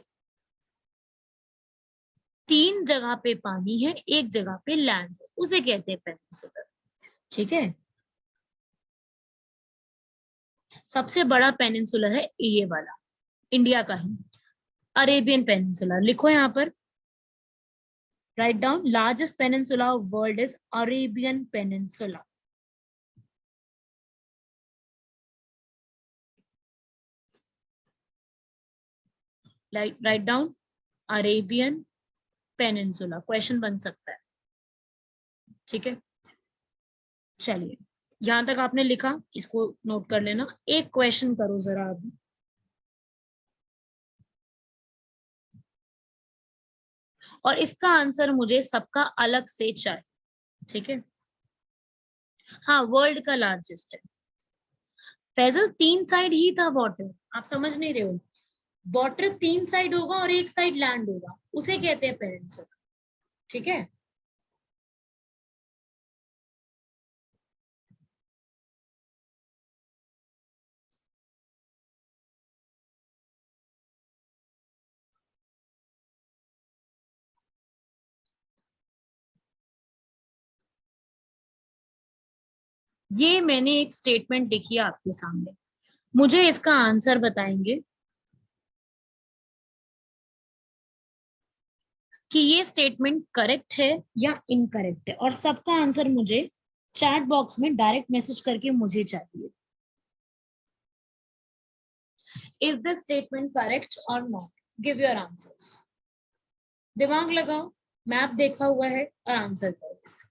तीन जगह पे पानी है, एक जगह पे लैंड है, उसे कहते हैं पेनिनसुलर। ठीक है। सबसे बड़ा पेनिनसुलर है ये वाला, इंडिया का ही, अरेबियन पेनिनसुला। लिखो यहाँ पर, write down, largest peninsula of world is Arabian peninsula. Write down, Arabian peninsula, question बन सकता है। ठीक है, चलिए यहां तक आपने लिखा, इसको नोट कर लेना। एक क्वेश्चन करो जरा अभी, और इसका आंसर मुझे सबका अलग से चाहिए। ठीक है। हाँ, वर्ल्ड का लार्जेस्ट है फैजल, तीन साइड ही था वाटर, आप समझ नहीं रहे हो। वाटर तीन साइड होगा और एक साइड लैंड होगा, उसे कहते हैं पेनिनसुला। ठीक है। ये मैंने एक स्टेटमेंट लिखी है आपके सामने, मुझे इसका आंसर बताएंगे कि ये स्टेटमेंट करेक्ट है या इनकरेक्ट है, और सबका आंसर मुझे चैट बॉक्स में डायरेक्ट मैसेज करके मुझे चाहिए। इज दिस स्टेटमेंट करेक्ट और नॉट? Give your answers. दिमाग लगाओ, मैप देखा हुआ है और आंसर करो इसका।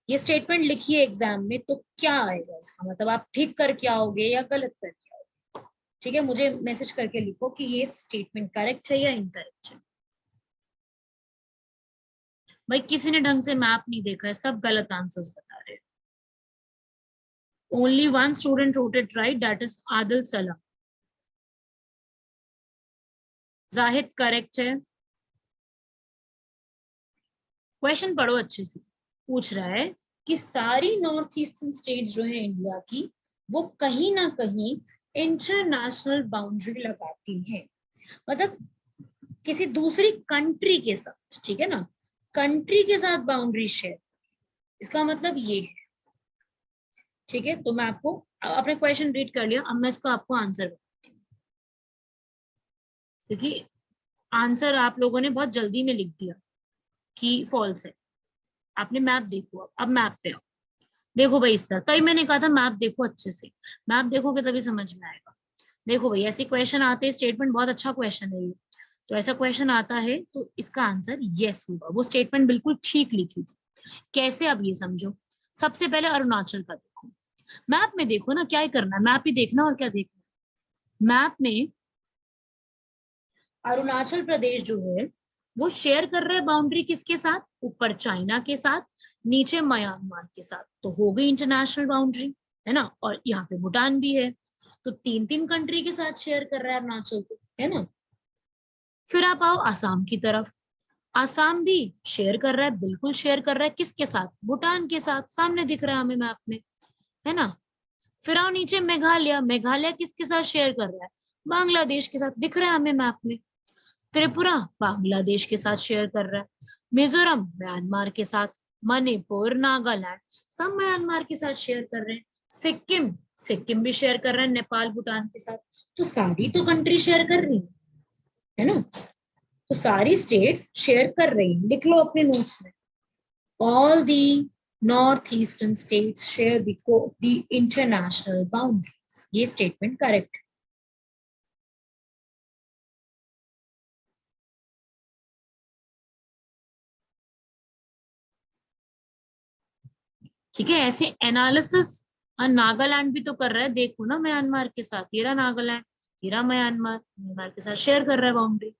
ये स्टेटमेंट लिखिए एग्जाम में तो क्या आएगा इसका मतलब, आप ठीक करके आओगे या गलत करके आओगे? ठीक है, मुझे मैसेज करके लिखो कि ये स्टेटमेंट करेक्ट है या इनकरेक्ट है। भाई किसी ने ढंग से मैप नहीं देखा है, सब गलत आंसर्स बता रहे हैं। Only one student wrote it right, that is Adil सलाम। जाहिद करेक्ट है। क्वेश्चन पढ़ो अच्छे से। पूछ रहा है कि सारी नॉर्थ ईस्टर्न स्टेट जो है इंडिया की, वो कहीं ना कहीं इंटरनेशनल बाउंड्री लगाती है, मतलब किसी दूसरी कंट्री के साथ। ठीक है ना, कंट्री के साथ बाउंड्री शेयर, इसका मतलब ये है। ठीक है, तो मैं आपको अपने क्वेश्चन रीड कर लिया, अब मैं इसको आपको आंसर बताती हूँ, क्योंकि आंसर आप लोगों ने बहुत जल्दी में लिख दिया कि फॉल्स है। आपने मैप देखो, अब मैप पे आओ। देखो भाई इस तरह, तभी मैंने कहा था मैप देखो अच्छे से, मैप देखोगे तभी समझ में आएगा। देखो भाई ऐसे क्वेश्चन आते हैं, स्टेटमेंट बहुत अच्छा क्वेश्चन है ये, तो ऐसा क्वेश्चन आता है तो इसका आंसर यस होगा, वो स्टेटमेंट बिल्कुल ठीक लिखी थी। कैसे, अब ये समझो। सबसे पहले अरुणाचल का देखो, मैप में देखो ना, क्या ही करना है, मैप ही देखना और क्या देखना है। मैप में अरुणाचल प्रदेश जो है वो शेयर कर रहा है बाउंड्री किसके साथ? ऊपर चाइना के साथ, नीचे म्यांमार के साथ, तो हो गई इंटरनेशनल बाउंड्री, है ना। और यहाँ पे भूटान भी है, तो तीन तीन कंट्री के साथ शेयर कर रहा है अरुणाचल को, है ना। फिर आप आओ आसाम की तरफ, आसाम भी शेयर कर रहा है, बिल्कुल शेयर कर रहा है, किसके साथ? भूटान के साथ, सामने दिख रहा है हमें मैप में, है ना। फिर आओ नीचे मेघालय, मेघालय किसके साथ शेयर कर रहा है? बांग्लादेश के साथ, दिख रहा है हमें मैप में। त्रिपुरा बांग्लादेश के साथ शेयर कर रहा है, मिजोरम म्यांमार के साथ, मणिपुर नागालैंड सब म्यांमार के साथ शेयर कर रहे हैं, सिक्किम सिक्किम भी शेयर कर रहा है नेपाल भूटान के साथ, तो सारी तो कंट्री शेयर कर रही है ना। तो सारी स्टेट्स शेयर कर रही हैं, लिख लो अपने नोट्स में। All the north eastern states share the international boundaries, ये स्टेटमेंट करेक्ट है। ठीक है, ऐसे एनालिसिस नागालैंड भी तो कर रहा है, देखो ना म्यांमार के साथ, ये रहा नागालैंड, ये रहा म्यांमार, म्यांमार के साथ शेयर कर रहा है बाउंड्री।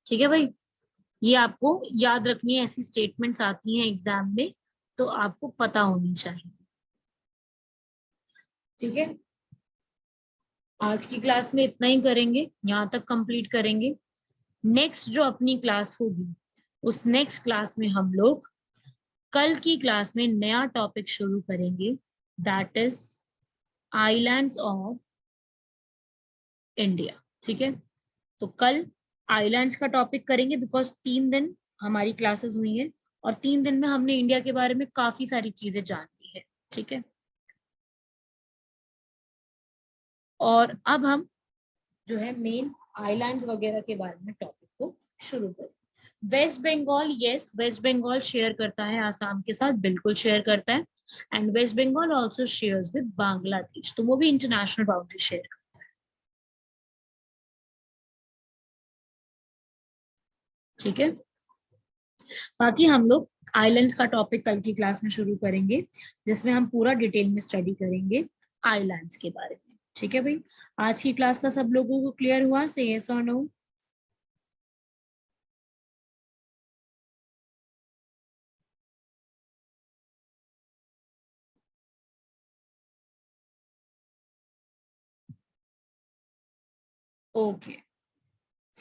ठीक है भाई, ये आपको याद रखनी है, ऐसी स्टेटमेंट्स आती हैं एग्जाम में, तो आपको पता होनी चाहिए। ठीक है, आज की क्लास में इतना ही करेंगे, यहाँ तक कंप्लीट करेंगे। नेक्स्ट जो अपनी क्लास होगी, उस नेक्स्ट क्लास में हम लोग कल की क्लास में नया टॉपिक शुरू करेंगे, that is islands of India. ठीक है, तो कल आइलैंड्स का टॉपिक करेंगे, बिकॉज 3 दिन हमारी क्लासेस हुई हैं और 3 दिन में हमने इंडिया के बारे में काफी सारी चीजें जान ली है। ठीक है, और अब हम जो है मेन आइलैंड्स वगैरह के बारे में टॉपिक को शुरू करें। वेस्ट बंगाल, यस वेस्ट बंगाल शेयर करता है आसाम के साथ, बिल्कुल शेयर करता है। And West Bengal also shares with Bangladesh, तो वो भी इंटरनेशनल बाउंड्री शेयर करता है। ठीक है, बाकी हम लोग आइलैंड का टॉपिक कल की क्लास में शुरू करेंगे, जिसमें हम पूरा डिटेल में स्टडी करेंगे आइलैंड्स के बारे में। ठीक है भाई, आज की क्लास का सब लोगों को क्लियर हुआ, से यस और no? Okay,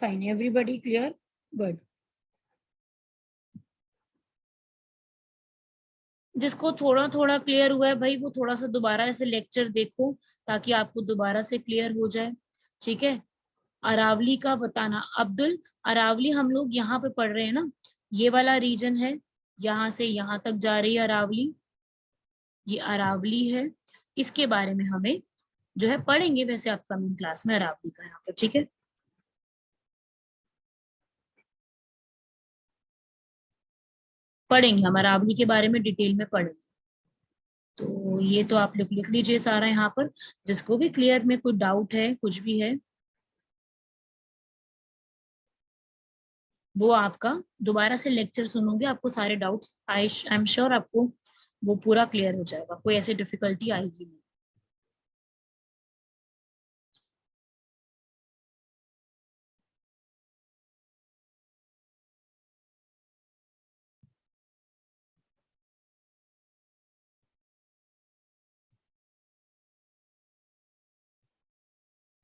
fine, everybody clear, good. जिसको थोड़ा थोड़ा क्लियर हुआ है भाई, वो थोड़ा सा दोबारा ऐसे लेक्चर देखो, ताकि आपको दोबारा से क्लियर हो जाए। ठीक है, अरावली का बताना, अब्दुल, अरावली हम लोग यहाँ पे पढ़ रहे हैं ना, ये वाला रीजन है, यहाँ से यहाँ तक जा रही है अरावली, ये अरावली है। इसके बारे में हमें जो है पढ़ेंगे वैसे अपकमिंग क्लास में अरावली का यहाँ पर। ठीक है, पढ़ेंगे हम अरावली के बारे में, डिटेल में पढ़ेंगे। तो ये तो आप लोग लिख लीजिए सारा यहाँ पर, जिसको भी क्लियर में कोई डाउट है, कुछ भी है, वो आपका दोबारा से लेक्चर सुनोगे, आपको सारे डाउट्स आई एम श्योर आपको वो पूरा क्लियर हो जाएगा, कोई ऐसी डिफिकल्टी आएगी नहीं।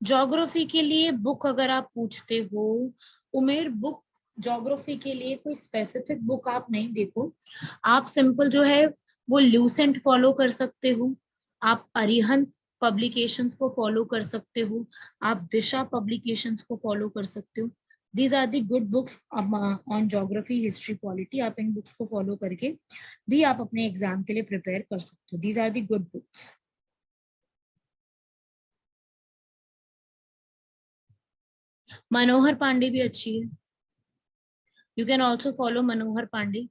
ज्योग्राफी के लिए बुक अगर आप पूछते हो, उमेर, बुक ज्योग्राफी के लिए कोई स्पेसिफिक बुक आप नहीं देखो, आप सिंपल जो है वो ल्यूसेंट फॉलो कर सकते हो, आप अरिहंत पब्लिकेशंस को फॉलो कर सकते हो, आप दिशा पब्लिकेशंस को फॉलो कर सकते हो। These are the good books on geography, history, polity, आप इन बुक्स को फॉलो करके भी आप अपने एग्जाम के लिए प्रिपेयर कर सकते हो। These are the good books. Manohar Pandey भी अच्छी है, you can also follow Manohar Pandey.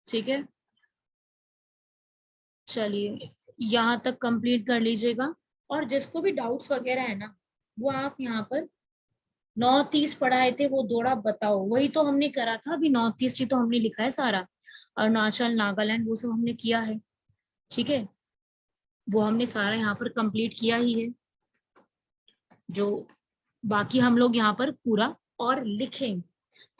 ठीक है, चलिए यहाँ तक कंप्लीट कर लीजिएगा, और जिसको भी डाउट्स वगैरह है ना, वो आप यहाँ पर नॉर्थ ईस्ट पढ़ाए थे वो थोड़ा बताओ, वही तो हमने करा था अभी, नॉर्थ ईस्ट ही तो हमने लिखा है सारा, अरुणाचल, नागालैंड, वो सब हमने किया है। ठीक है, वो हमने सारा यहाँ पर कंप्लीट किया ही है, जो बाकी हम लोग यहाँ पर पूरा और लिखेंगे।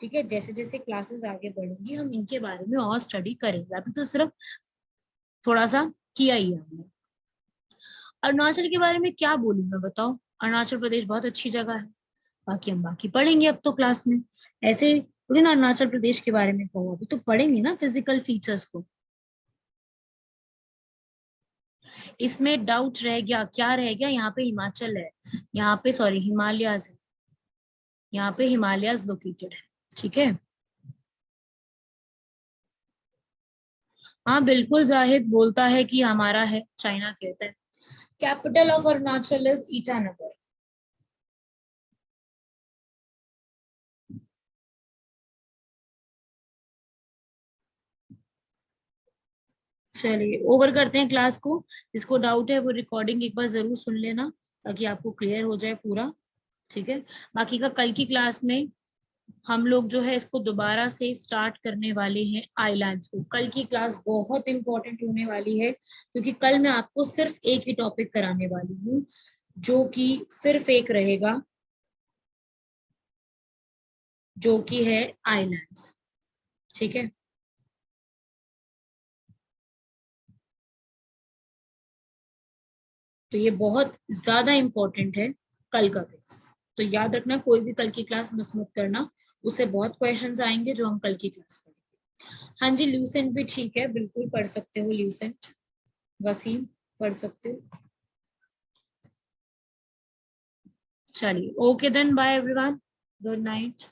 ठीक है, जैसे जैसे क्लासेस आगे बढ़ेंगी हम इनके बारे में और स्टडी करेंगे, अभी तो सिर्फ थोड़ा सा किया ही है हमने। अरुणाचल के बारे में क्या बोलूं मैं, बताओ, अरुणाचल प्रदेश बहुत अच्छी जगह है, बाकी हम बाकी पढ़ेंगे अब तो क्लास में। ऐसे थोड़ी ना अरुणाचल प्रदेश के बारे में कहो, अभी तो पढ़ेंगे ना फिजिकल फीचर्स को। इसमें डाउट रह गया, क्या रह गया, यहाँ पे हिमाचल है, यहाँ पे सॉरी हिमालयाज है, यहाँ पे हिमालयाज लोकेटेड है, ठीक है। हाँ बिल्कुल, जाहिद बोलता है कि हमारा है, चाइना कहता है। Capital of Arunachal is Itanagar. चलिए ओवर करते हैं क्लास को। जिसको डाउट है वो रिकॉर्डिंग एक बार जरूर सुन लेना, ताकि आपको क्लियर हो जाए पूरा, ठीक है। बाकी का कल की क्लास में हम लोग जो है इसको दोबारा से स्टार्ट करने वाले हैं आइलैंड्स को। कल की क्लास बहुत इंपॉर्टेंट होने वाली है, क्योंकि कल मैं आपको सिर्फ एक ही टॉपिक कराने वाली हूँ, जो कि सिर्फ एक रहेगा, जो कि है आइलैंड्स, ठीक है। तो ये बहुत ज्यादा इंपॉर्टेंट है कल का क्लास। तो याद रखना, कोई भी कल की क्लास मिस मत करना, उससे बहुत क्वेश्चंस आएंगे जो हम कल की क्लास पढ़ेंगे। हाँ जी, ल्यूसेंट भी ठीक है, बिल्कुल पढ़ सकते हो ल्यूसेंट। वसीम, पढ़ सकते हो। चलिए okay then, bye everyone, good night.